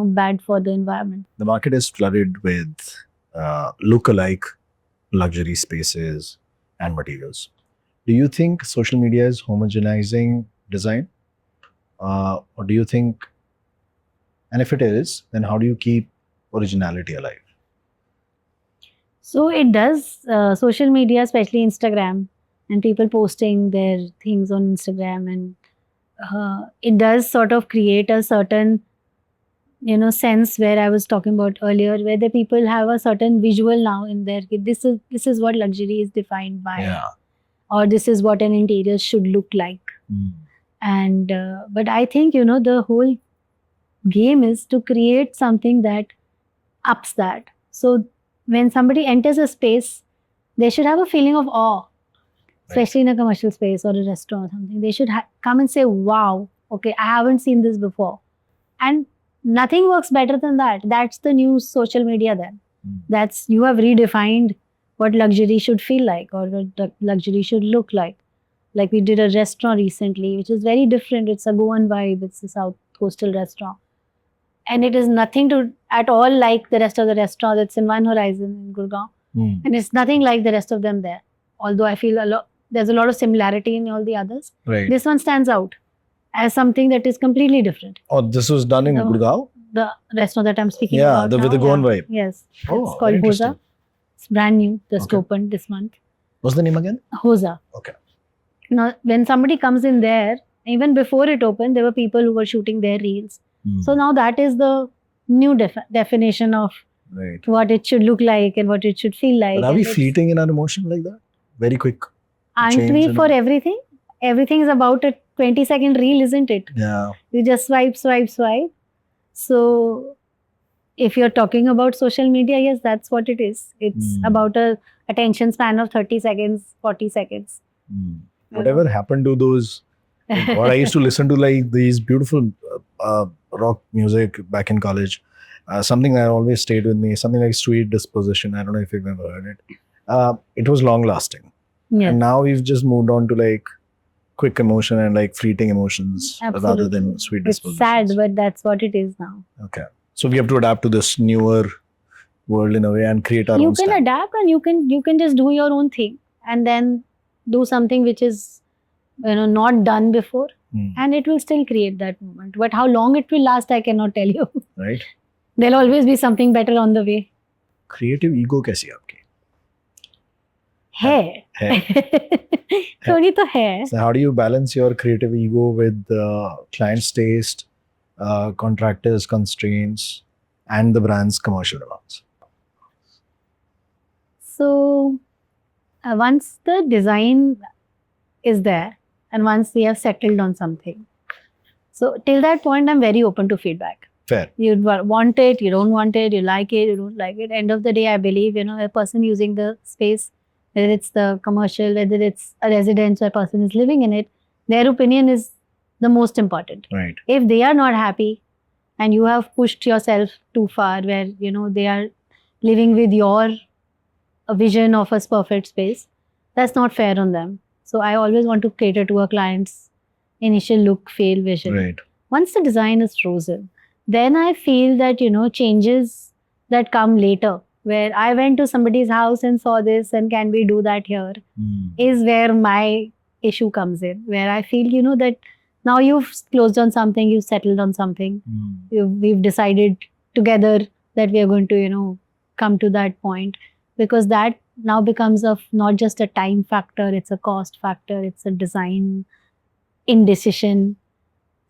bad for the environment. The market is flooded with look-alike luxury spaces and materials. Do you think social media is homogenizing design? Or do you think, and if it is, then how do you keep originality alive? So it does. Social media, especially Instagram, and people posting their things on Instagram, and it does sort of create a certain, sense where I was talking about earlier, where the people have a certain visual now in their, this is what luxury is defined by, or this is what an interior should look like. And but I think the whole game is to create something that ups that. So when somebody enters a space, they should have a feeling of awe, especially in a commercial space or a restaurant or something. They should come and say, wow, okay, I haven't seen this before. And nothing works better than that. That's the new social media then. That's, you have redefined what luxury should feel like or what luxury should look like. Like we did a restaurant recently, which is very different. It's a Goan vibe. It's a South Coastal restaurant. And it is nothing to at all like the rest of the restaurant that's in One Horizon in Gurgaon. And it's nothing like the rest of them there. Although I feel there's a lot of similarity in all the others. Right. This one stands out as something that is completely different. Oh, this was done in Gurgaon? The restaurant that I'm speaking about with the Goan vibe. Yes. It's called Hosa. It's brand new, just opened this month. What's the name again? Hosa. Okay. Now, when somebody comes in there, even before it opened, there were people who were shooting their reels. So now that is the new definition of what it should look like and what it should feel like. But are we fleeting in our emotion like that? Very quick. Aren't we for everything? Everything is about a 20-second reel, isn't it? Yeah. You just swipe. So if you're talking about social media, yes, that's what it is. It's about a attention span of 30 seconds, 40 seconds. Whatever happened to those, what I used to listen to like these beautiful rock music back in college. something that always stayed with me, something like sweet disposition. I don't know if you've ever heard it. It was long lasting. Yeah. And now we've just moved on to like quick emotion and like fleeting emotions rather Absolutely. than sweet It's dispositions. sad, but that's what it is now. Okay. So we have to adapt to this newer world in a way and create our You own can style. adapt and you can just do your own thing and then do something which is not done before, and it will still create that moment. But how long it will last, I cannot tell you. Right? There'll always be something better on the way. Creative ego कैसी है आपकी? है थोड़ी तो है. So how do you balance your creative ego with client's taste, contractors' constraints, and the brand's commercial demands? So once the design is there and once we have settled on something, so till that point I'm very open to feedback. Fair. You want it, you don't want it, you like it, you don't like it. End of the day, I believe a person using the space, whether it's the commercial, whether it's a residence or a person is living in it, their opinion is the most important. Right. If they are not happy and you have pushed yourself too far where they are living with your vision of a perfect space, that's not fair on them. So I always want to cater to a client's initial look, feel, vision. Right. Once the design is frozen, then I feel that changes that come later, where I went to somebody's house and saw this and can we do that here, is where my issue comes in, where I feel that now you've closed on something, you've settled on something, we've decided together that we are going to come to that point, because that now becomes not just a time factor, it's a cost factor, it's a design indecision,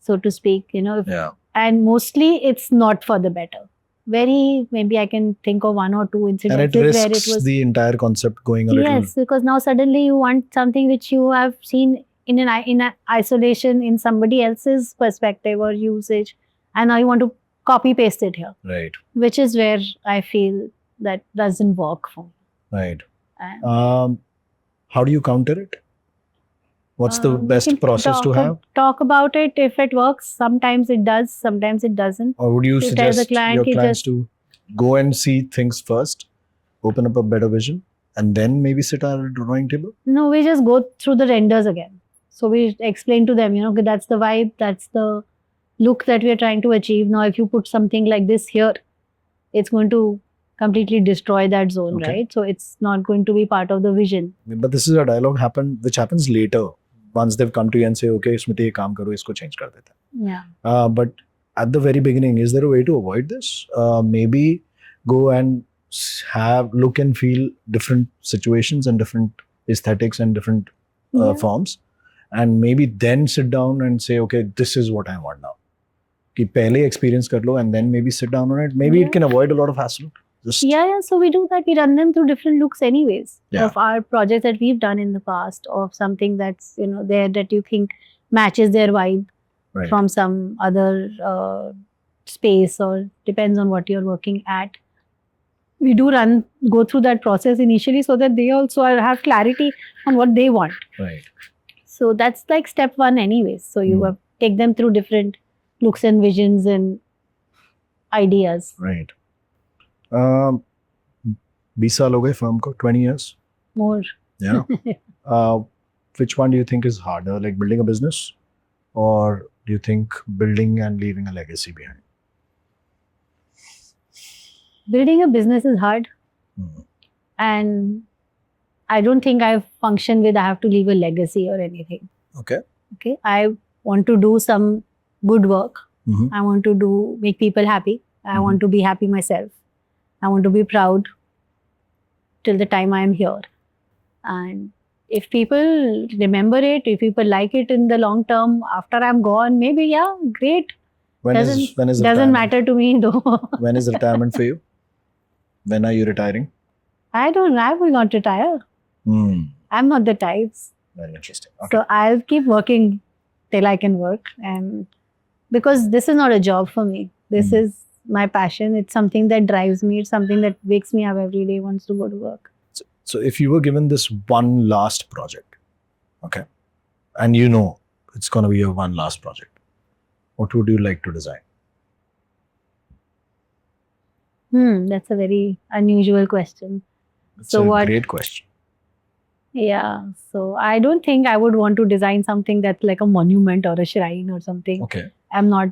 so to speak, Yeah. and mostly it's not for the better. Maybe I can think of one or two incidents And it where risks it was the entire concept going a little. yes, because now suddenly you want something which you have seen in an isolation in somebody else's perspective or usage, and now you want to copy paste it here, Right. which is where I feel that doesn't work for me. Right. And How do you counter it? What's the we best can process to have? Talk about it. If it works, sometimes it does, sometimes it doesn't. Or would you You tell the suggest client, your you clients just- to go and see things first, open up a better vision, and then maybe sit at a drawing table? No, we just go through the renders again. So we explain to them, that's the vibe, that's the look that we are trying to achieve. Now, if you put something like this here, it's going to completely destroy that zone, Okay. right? So it's not going to be part of the vision. But this is a dialogue which happens later. Once they've come to you and say, okay, Smriti, ye kaam karo, isko change kar dete. Yeah. But at the very beginning, is there a way to avoid this? Maybe go and look and feel different situations and different aesthetics and different Yeah. forms, and maybe then sit down and say, okay, this is what I want now. Ki pehle experience kar lo and then maybe sit down on it. Maybe Yeah. it can avoid a lot of hassle. Just Yeah, so we do that. We run them through different looks anyways Yeah. of our projects that we've done in the past, of something that's, there that you think matches their vibe Right. from some other space, or depends on what you're working at. We do go through that process initially so that they also have clarity on what they want. Right. So that's like step one anyways. So you Hmm. take them through different looks and visions and ideas. Right. 20 साल हो गए firm को, 20 years. More. Yeah. Which one do you think is harder, like building a business, or do you think building and leaving a legacy behind? Building a business is hard, and I don't think I function with I have to leave a legacy or anything. Okay. Okay, I want to do some good work. Mhm. I want to make people happy. I want to be happy myself. I want to be proud till the time I am here. And if people remember it, if people like it in the long term, after I'm gone, maybe yeah, great. When is Doesn't retirement? matter to me though. When is retirement for you? When are you retiring? I will not retire. I'm not the types. Very interesting. Okay. So I'll keep working till I can work, and because this is not a job for me. This is my passion. It's something that drives me. It's something that wakes me up every day, wants to go to work. So if you were given this one last project, okay, and it's going to be your one last project, what would you like to design? That's a very unusual question. It's So a what- great question. Yeah. So I don't think I would want to design something that's like a monument or a shrine or something. Okay. I'm not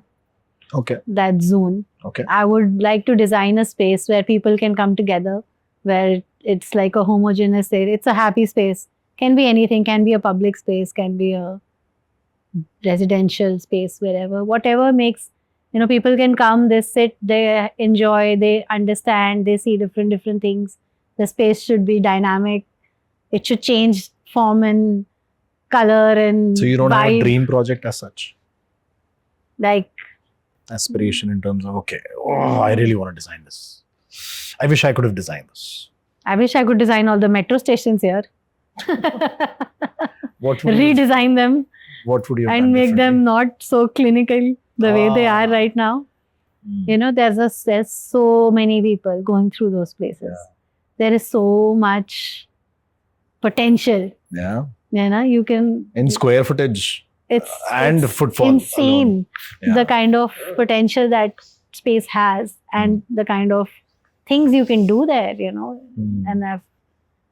Okay. that zone. Okay. I would like to design a space where people can come together, where it's like a homogeneous area. It's a happy space. Can be anything, can be a public space, can be a residential space, wherever. Whatever makes, people can come, they sit, they enjoy, they understand, they see different things. The space should be dynamic. It should change form and color and So you don't have a vibe. dream project as such? Like, Aspiration in terms of, okay, I really want to design this. I wish I could have designed this. I wish I could design all the metro stations here. What would Redesign them what would you have and done make them differently? not so clinical the way they are right now. There's so many people going through those places. Yeah. There is so much potential. Yeah. You can, In square footage it's and it's footfall insane alone. Yeah. the kind of potential that space has and the kind of things you can do there, and I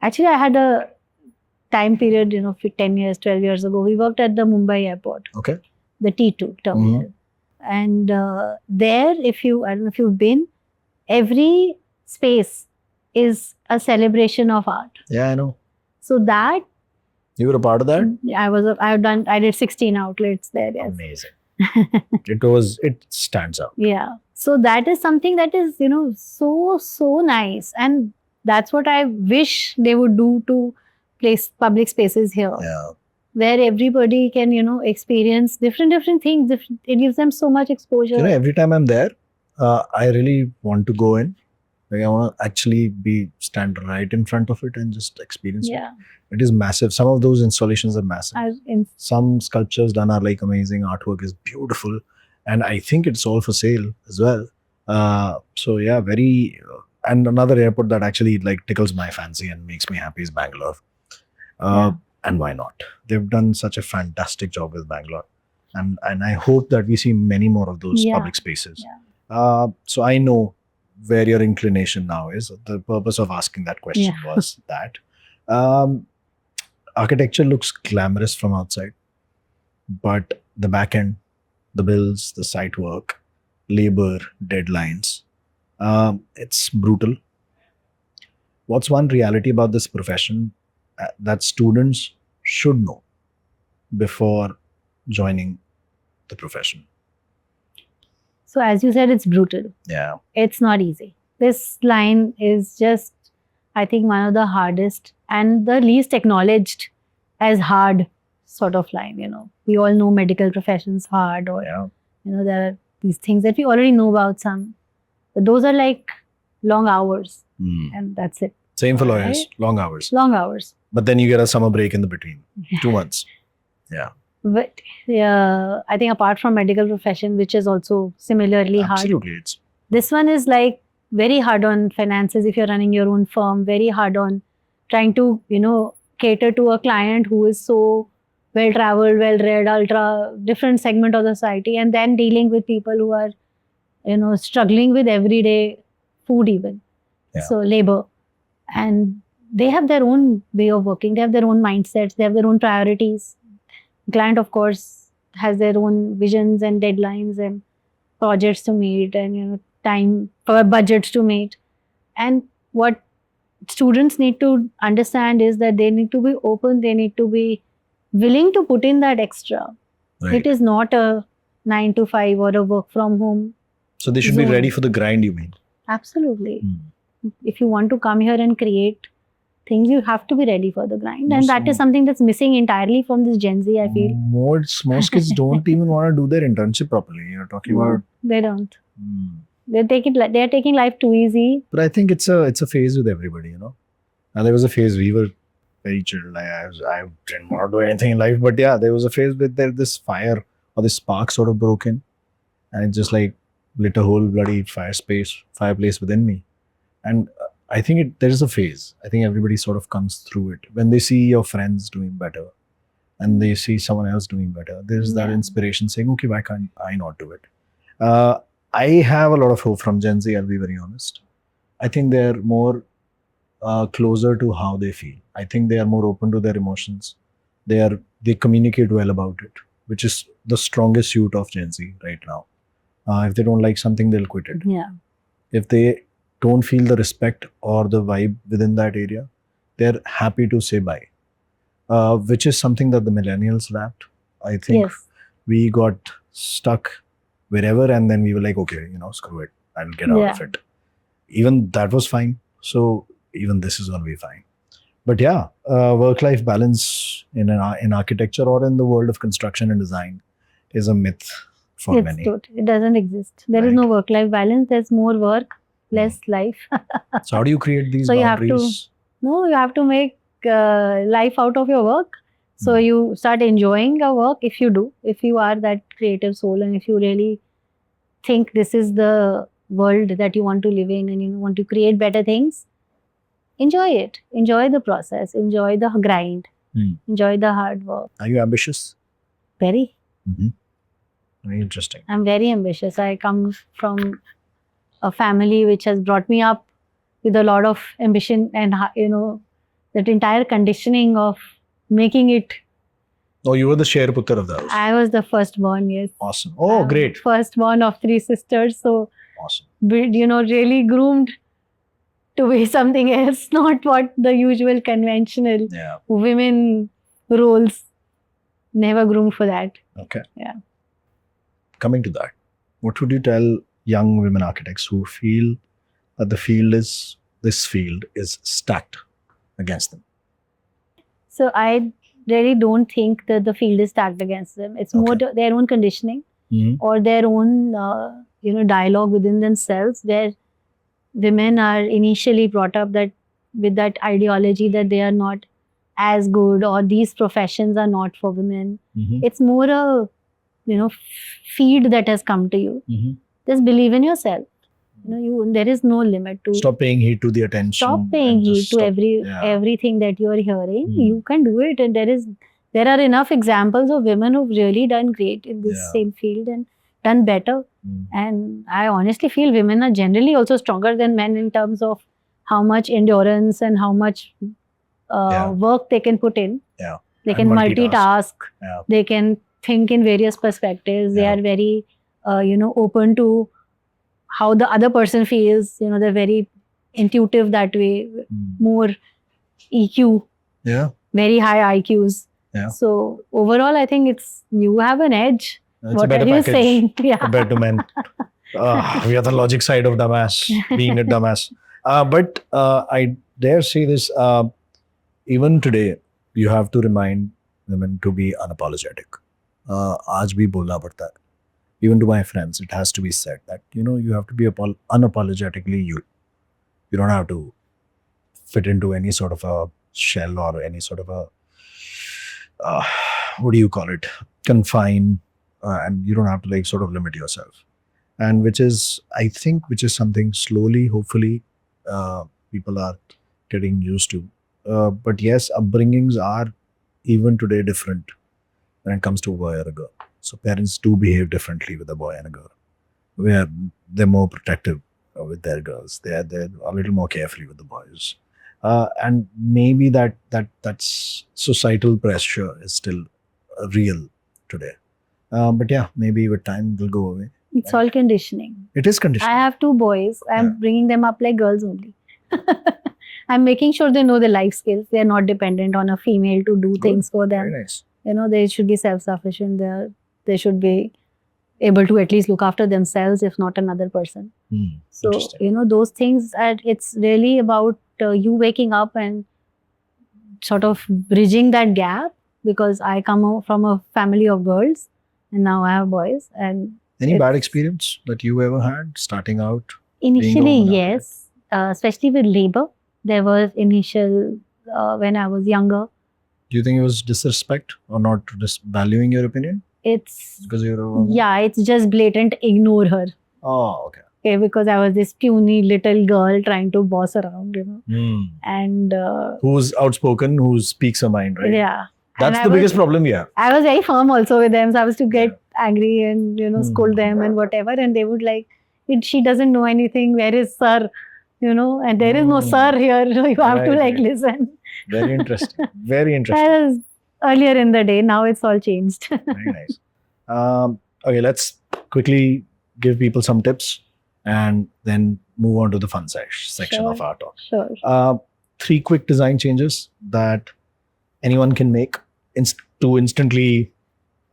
had a time period, 10 years, 12 years ago. We worked at the Mumbai airport, Okay. the T2 terminal. And there, I don't know if you've been, every space is a celebration of art. Yeah, I know. So that, You were a part of that? I did 16 outlets there, yes. Amazing. It stands out. Yeah. So that is something that is, so nice. And that's what I wish they would do to public spaces here, Yeah. where everybody can, experience different things. It gives them so much exposure. Every time I'm there, I really want to go in. Like, I want to actually stand right in front of it and just experience it. Yeah. It is massive. Some of those installations are massive. Some sculptures done are like amazing. Artwork is beautiful. And I think it's all for sale as well. So yeah, very... and another airport that actually like tickles my fancy and makes me happy is Bangalore. And why not? They've done such a fantastic job with Bangalore. And I hope that we see many more of those public spaces. Yeah. So I know where your inclination now is. The purpose of asking that question Yeah. was that. Architecture looks glamorous from outside, but the back end, the bills, the site work, labor, deadlines, it's brutal. What's one reality about this profession that students should know before joining the profession? So as you said, it's brutal. Yeah. It's not easy. This line is just, I think, one of the hardest and the least acknowledged as hard sort of line. We all know medical profession's hard, or Yeah. there are these things that we already know about some. But those are like long hours, and that's it. Same for lawyers, Right? long hours. Long hours. But then you get a summer break in the between, 2 months. Yeah. But I think apart from medical profession, which is also similarly hard, Absolutely. It's this one is like very hard on finances if you're running your own firm, very hard on trying to, cater to a client who is so well-traveled, well-read, ultra different segment of the society, and then dealing with people who are, struggling with everyday food even. Yeah. So labor. And they have their own way of working. They have their own mindsets. They have their own priorities. Client, of course, has their own visions and deadlines and projects to meet and, time for budgets to meet. And what students need to understand is that they need to be open. They need to be willing to put in that extra. right. It is not a 9 to 5 or a work from home. So they should be zone. ready for the grind, you mean? Absolutely. If you want to come here and create things, you have to be ready for the grind. And that is something that's missing entirely from this Gen Z, I feel. Most kids don't even want to do their internship properly. You're talking about... They don't. They're taking life too easy. But I think it's a phase with everybody, And there was a phase we were very chilled. I didn't want to do anything in life. But yeah, there was a phase with this fire or this spark sort of broke in. And it just like lit a whole bloody fireplace within me. And I think there is a phase. I think everybody sort of comes through it. When they see your friends doing better and they see someone else doing better, there's that inspiration saying, okay, why can't I not do it? I have a lot of hope from Gen Z, I'll be very honest. I think they're more closer to how they feel. I think they are more open to their emotions. They communicate well about it, which is the strongest suit of Gen Z right now. If they don't like something, they'll quit it. Yeah. If they don't feel the respect or the vibe within that area, they're happy to say bye, which is something that the millennials lacked. I think Yes. we got stuck wherever, and then we were like, okay, screw it, I'll get out of it. Even that was fine. So even this is going to be fine. But yeah, work-life balance in architecture or in the world of construction and design is a myth for It's many. it doesn't exist. There is Right. no work-life balance. There's more work, less life. So how do you create these So you have to- boundaries? No, you have to make life out of your work. So Hmm. you start enjoying your work if you do. If you are that creative soul and if you really think this is the world that you want to live in and you want to create better things, enjoy it. Enjoy the process. Enjoy the grind. Hmm. Enjoy the hard work. Are you ambitious? Very. Very interesting. I'm very ambitious. I come from a family which has brought me up with a lot of ambition and that entire conditioning of making it. Oh, you were the Sherputter of the house. I was the firstborn, yes. Awesome. Oh, great. Firstborn of 3 sisters, so Awesome. really groomed to be something else, not what the usual conventional Yeah. women roles. Never groomed for that. Okay. Yeah. Coming to that, what would you tell young women architects who feel that this field is stacked against them? So I really don't think that the field is stacked against them. It's more their own conditioning or their own dialogue within themselves, where women are initially brought up that with that ideology that they are not as good or these professions are not for women. It's more a feed that has come to you. Just believe in yourself. There is no limit to Stop paying heed to the attention. Stop paying heed to everything that you are hearing. You can do it, and there are enough examples of women who've really done great in this same field and done better. And I honestly feel women are generally also stronger than men in terms of how much endurance and how much work they can put in. Yeah. They And can multitask. Yeah. They can think in various perspectives. They are very, open to how the other person feels. They're very intuitive that way. More EQ. Yeah. Very high IQs. Yeah. So overall, I think you have an edge. It's What a better are you package saying? Yeah. compared to men. We are the logic side of dumbass, being a dumbass. But I dare say this, even today, you have to remind women to be unapologetic. Aaj bhi bolna padta hai. Even to my friends, it has to be said that, you have to be unapologetically you. You don't have to fit into any sort of a shell or any sort of a, what do you call it, confine, and you don't have to sort of limit yourself. And which is something slowly, hopefully, people are getting used to. But yes, upbringings are even today different when it comes to a boy or a girl. So parents do behave differently with a boy and a girl, where they're more protective with their girls. They're a little more carefree with the boys. And maybe that's societal pressure is still real today. But yeah, maybe with time it will go away. It's all conditioning. It is conditioning. I have 2 boys. I'm bringing them up like girls only. I'm making sure they know the life skills. They're not dependent on a female to do things for them. Very nice. They should be self-sufficient. They should be able to at least look after themselves, if not another person. So, those things, it's really about you waking up and sort of bridging that gap, because I come from a family of girls and now I have boys. And any bad experience that you ever had starting out? Initially, yes, especially with labor. There was initial, when I was younger. Do you think it was disrespect or not just valuing your opinion? It's because you're a woman? Yeah, it's just blatant ignore her. Oh, okay. Okay, because I was this puny little girl trying to boss around, and who's outspoken, who speaks her mind, right? Yeah, that's the biggest problem. Yeah, I was very firm also with them, so I was to get angry and scold them and whatever, and they would she doesn't know anything. Where is sir? and there is no sir here. You have to Right. listen. Very interesting. Very interesting. That is earlier in the day. Now it's all changed. Very nice. Okay, let's quickly give people some tips and then move on to the fun section Sure. of our talk. Sure. 3 quick design changes that anyone can make to instantly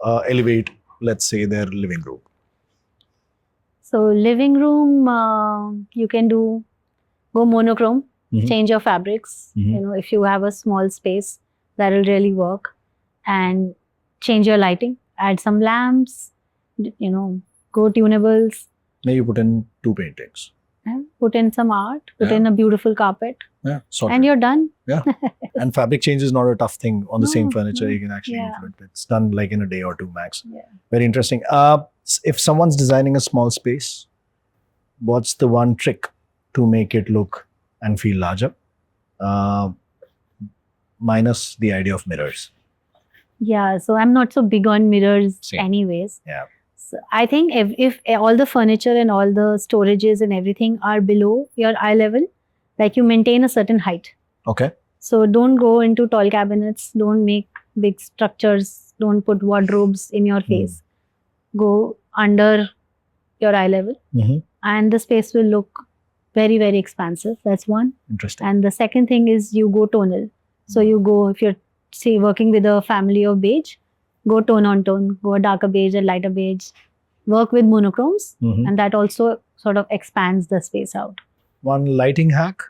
elevate, let's say, their living room. So living room, you can go monochrome, Mhm. change your fabrics. Mhm. If you have a small space, that will really work. And change your lighting, add some lamps, go tunables, Maybe put in 2 paintings. and put in some art, put Yeah. in a beautiful carpet, Yeah, sorted. and you're done. And fabric change is not a tough thing on the same No, furniture. no. You can actually Yeah. influence it. It's done like in a day or 2 max. Yeah. Very interesting. If someone's designing a small space, what's the one trick to make it look and feel larger? Minus the idea of mirrors. Yeah, so I'm not so big on mirrors Same. anyways. Yeah. So I think if all the furniture and all the storages and everything are below your eye level, like you maintain a certain height. Okay. So don't go into tall cabinets, don't make big structures, don't put wardrobes in your face. Go under your eye level, Mhm. and the space will look very, very expansive. That's one. Interesting. And the second thing is you go tonal. So you go, if you're say working with a family of beige, go tone on tone, go a darker beige, a lighter beige. Work with monochromes, Mhm. and that also sort of expands the space out. One lighting hack,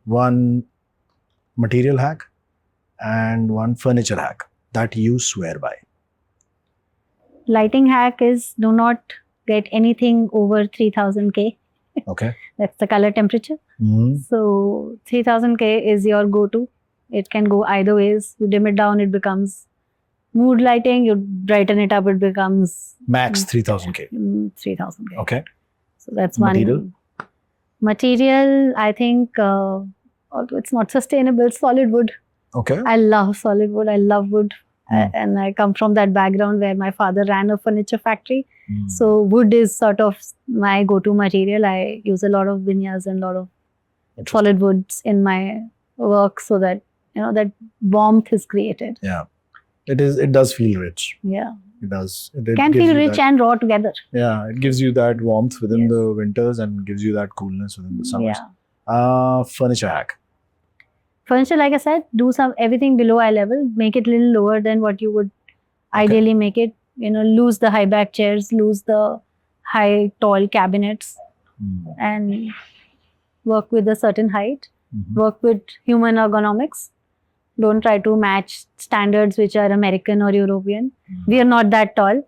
one material hack, and one furniture hack that you swear by. Lighting hack is do not get anything over 3000 K. Okay. That's the color temperature. Mhm. So 3000 K is your go-to. It can go either ways. You dim it down, it becomes mood lighting. You brighten it up, it becomes Max 3000 K. 3000 K. Okay. So that's Material? one. Material, I think, although it's not sustainable, solid wood. Okay. I love solid wood. I love wood. And I come from that background where my father ran a furniture factory. So wood is sort of my go-to material. I use a lot of vineyards and a lot of solid woods in my work so that, that warmth is created. Yeah. It does feel rich. Yeah. It does. It Can gives feel you rich that- and raw together. Yeah, it gives you that warmth within Yes. the winters and gives you that coolness within the summers. Yeah. Furniture hack. Furniture, like I said, do everything below eye level, make it a little lower than what you would ideally make it. Lose the high back chairs, lose the high tall cabinets, and work with a certain height. Mhm. Work with human ergonomics. Don't try to match standards which are American or European. We are not that tall.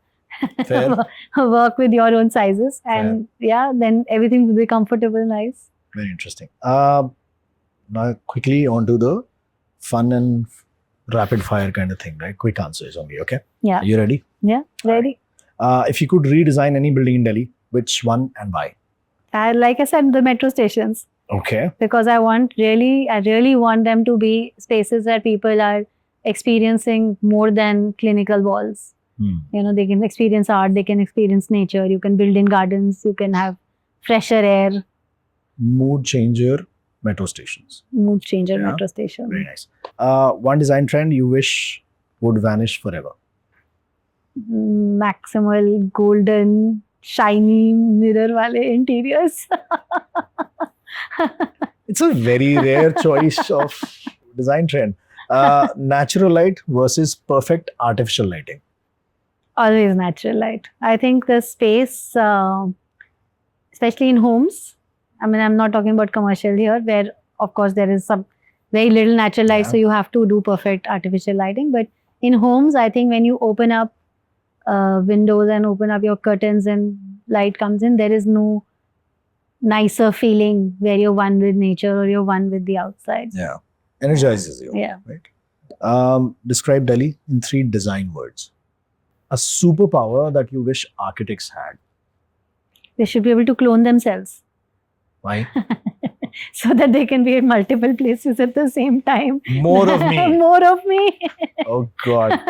Fair. Work with your own sizes, and then everything will be comfortable, nice. Very interesting. Now quickly onto the fun and rapid fire kind of thing, right? Quick answers only, okay? Yeah. Are you ready? Yeah, ready. If you could redesign any building in Delhi, which one and why? Like I said, the metro stations. Okay. Because I really want them to be spaces where people are experiencing more than clinical walls. They can experience art, they can experience nature, you can build in gardens, you can have fresher air. Mood changer metro stations. Mood changer Yeah. metro station. Very nice. One design trend you wish would vanish forever. Maximal, golden, shiny, mirror wale interiors. It's a very rare choice of design trend. Natural light versus perfect artificial lighting. Always natural light. I think the space, especially in homes, I'm not talking about commercial here, where of course there is some very little natural light, Yeah. so you have to do perfect artificial lighting. But in homes, I think when you open up windows and open up your curtains and light comes in, there is no nicer feeling where you're one with nature or you're one with the outside. Yeah. Energizes you. Yeah. Right. Describe Delhi in 3 design words. A superpower that you wish architects had. They should be able to clone themselves Why? so that they can be at multiple places at the same time. More of me. More of me. Oh God.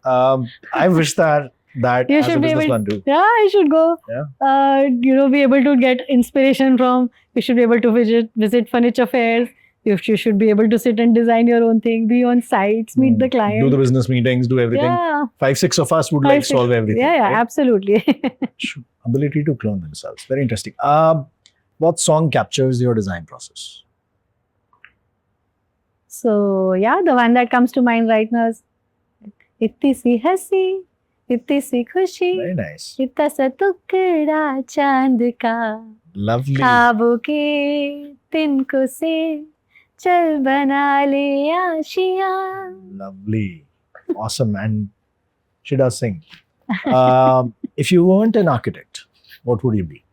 I wish that that You as a should be able- businessman do. Yeah, I should go. Yeah. Be able to get inspiration from. You should be able to visit furniture fairs. You should be able to sit and design your own thing. Be on sites, meet the client. Do the business meetings, do everything. Yeah. 5-6 of us would 5-6. solve everything. Yeah, right? absolutely. Ability to clone themselves. Very interesting. What song captures your design process? So yeah, the one that comes to mind right now is इत्ती सी हंसी, इत्ती सी खुशी, Very nice. इतना सा टुकड़ा चांद का, Lovely. ख्वाबों के तिनको से चल बना ले आशियाँ. Lovely. Awesome. And she does sing. If you weren't an architect, what would you be?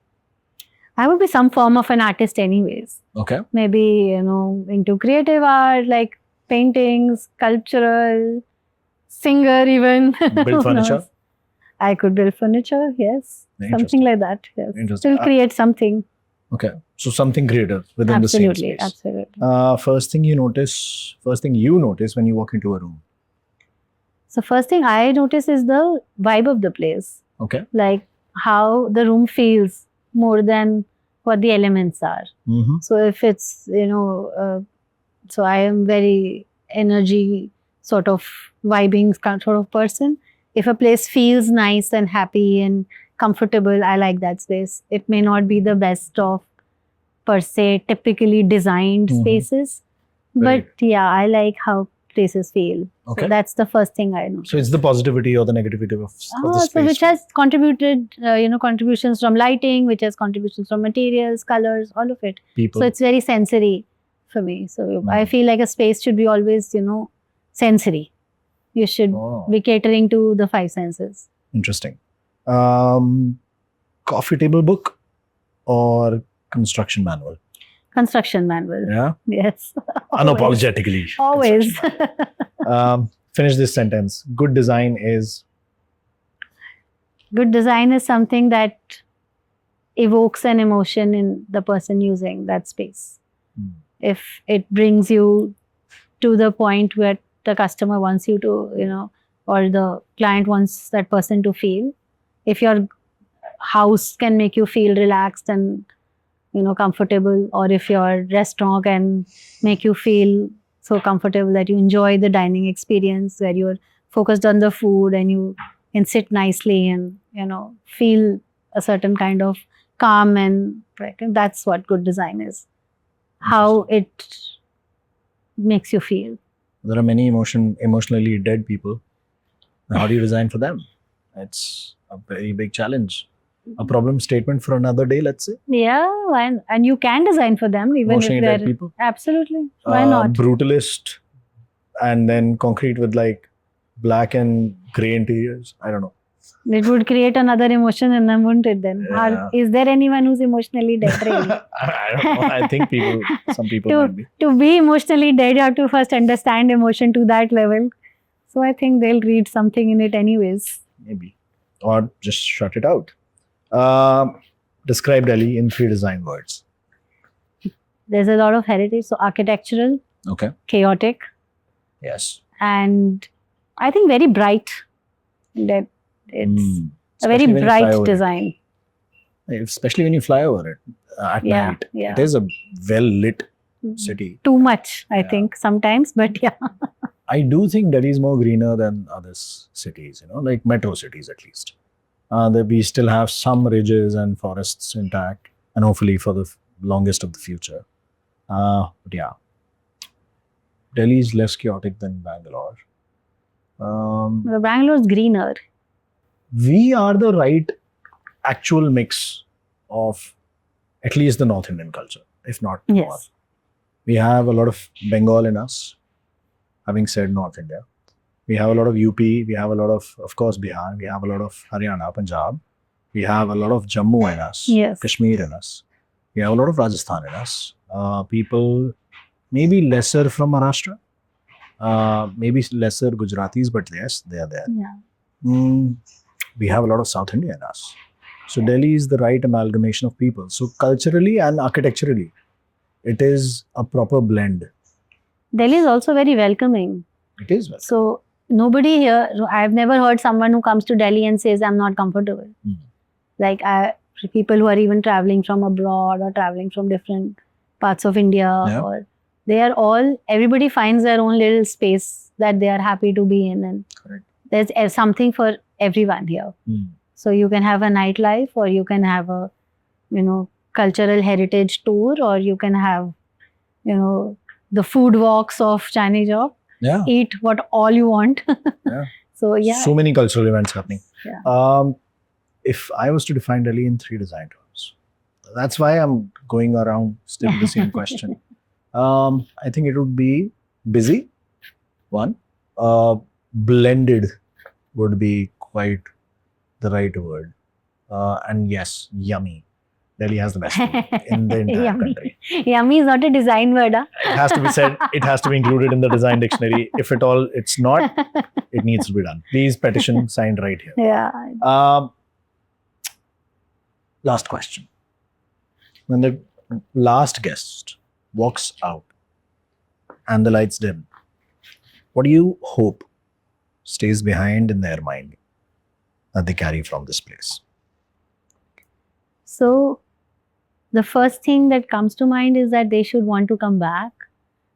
I would be some form of an artist anyways. Okay. Maybe, into creative art, like paintings, sculptural, singer even. Build Who furniture? knows? I could build furniture, yes. Very Something like that, yes. Interesting. Still create something. Okay. So something creative within the same Absolutely, space. absolutely. First thing you notice when you walk into a room. So first thing I notice is the vibe of the place. Okay. Like how the room feels more than what the elements are. Mm-hmm. So if it's, so I am very energy sort of vibing sort of person. If a place feels nice and happy and comfortable, I like that space. It may not be the best of per se typically designed Mhm. spaces, Right. but yeah, I like how places feel. Okay. So that's the first thing I know. So it's the positivity or the negativity of the space. So which has contributed, contributions from lighting, which has contributions from materials, colors, all of it. people. So it's very sensory for me. So I Mhm. feel like a space should be always, sensory. You should Oh, be catering to the five senses. interesting. Coffee table book or construction manual? Construction manual. Yeah. Yes. Unapologetically. Always. Finish this sentence. Good design is. Good design is something that evokes an emotion in the person using that space. Hmm. If it brings you to the point where the customer wants you to, or the client wants that person to feel. If your house can make you feel relaxed and, comfortable, or if your restaurant can make you feel so comfortable that you enjoy the dining experience where you're focused on the food and you can sit nicely and, feel a certain kind of calm, and that's what good design is. How it makes you feel. There are many emotionally dead people. How do you design for them? It's a very big challenge. A problem statement for another day, let's say. Yeah, and you can design for them even Emotionally if dead they're people. absolutely. Why not? Brutalist and then concrete with like black and grey interiors. I don't know. It would create another emotion in them, wouldn't it then? Yeah. Is there anyone who's emotionally dead really? I don't know. I think some people might be. To be emotionally dead, you have to first understand emotion to that level. So I think they'll read something in it anyways. Maybe. Or just shut it out. Describe Delhi in 3 design words. There's a lot of heritage. So architectural, Okay. chaotic, Yes. and I think very bright. That it's a very Especially when you fly bright over it. design. Especially when you fly over it at Yeah, night. yeah. It is a well lit city. Too much, I Yeah. think, sometimes, but yeah. I do think Delhi is more greener than other cities, like metro cities at least. That we still have some ridges and forests intact, and hopefully for the longest of the future. But yeah, Delhi is less chaotic than Bangalore. Bangalore's greener. We are the right actual mix of at least the North Indian culture, if not more. Yes. We have a lot of Bengal in us, having said North India. We have a lot of UP, we have a lot of course, Bihar, we have a lot of Haryana, Punjab. We have a lot of Jammu in us, Yes. Kashmir in us. We have a lot of Rajasthan in us. People, maybe lesser from Maharashtra, maybe lesser Gujaratis, but yes, they are there. Yeah. We have a lot of South India in us. So Delhi is the right amalgamation of people. So culturally and architecturally, it is a proper blend. Delhi is also very welcoming. It is well. So nobody here, I've never heard someone who comes to Delhi and says, I'm not comfortable. Like people who are even traveling from abroad or traveling from different parts of India, or they are all, everybody finds their own little space that they are happy to be in. And there's something for everyone here. So you can have a nightlife, or you can have a, cultural heritage tour, or you can have, the food walks of Chinese Job. Eat what all you want. So so many cultural events happening. Yeah. If I was to define Delhi in 3 design terms, that's why I'm going around still the same question. I think it would be busy. One, blended would be quite the right word. And yes, yummy. Delhi has the best food in the entire country. Yummy is not a design word. Huh? It has to be said. It has to be included in the design dictionary. If at all it's not, it needs to be done. Please petition signed right here. Yeah. Last question. When the last guest walks out and the lights dim, what do you hope stays behind in their mind that they carry from this place? So the first thing that comes to mind is that they should want to come back,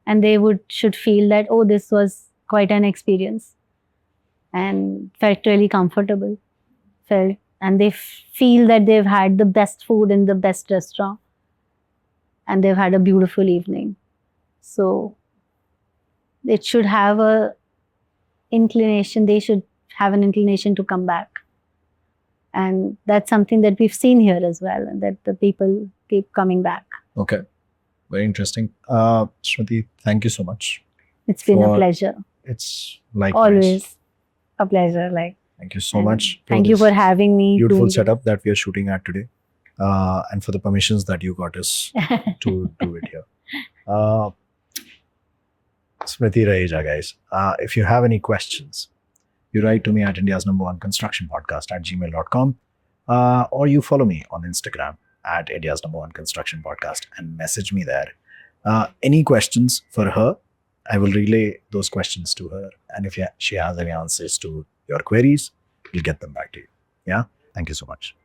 and they should feel that, oh, this was quite an experience, and felt really comfortable, and they feel that they've had the best food in the best restaurant, and they've had a beautiful evening. So it should have a inclination, they should have an inclination to come back. And that's something that we've seen here as well, and that the people keep coming back. Okay. Very interesting. Smriti, thank you so much. It's been a pleasure. It's like always a pleasure. Thank you so much. Thank you for having me. Beautiful setup that we are shooting at today. And for the permissions that you got us to do it here. Smriti Raheja, guys. If you have any questions, you write to me at India's #1 construction podcast @gmail.com, or you follow me on Instagram at India's #1 construction podcast and message me there. Any questions for her, I will relay those questions to her. And if she has any answers to your queries, we'll get them back to you. Yeah. Thank you so much.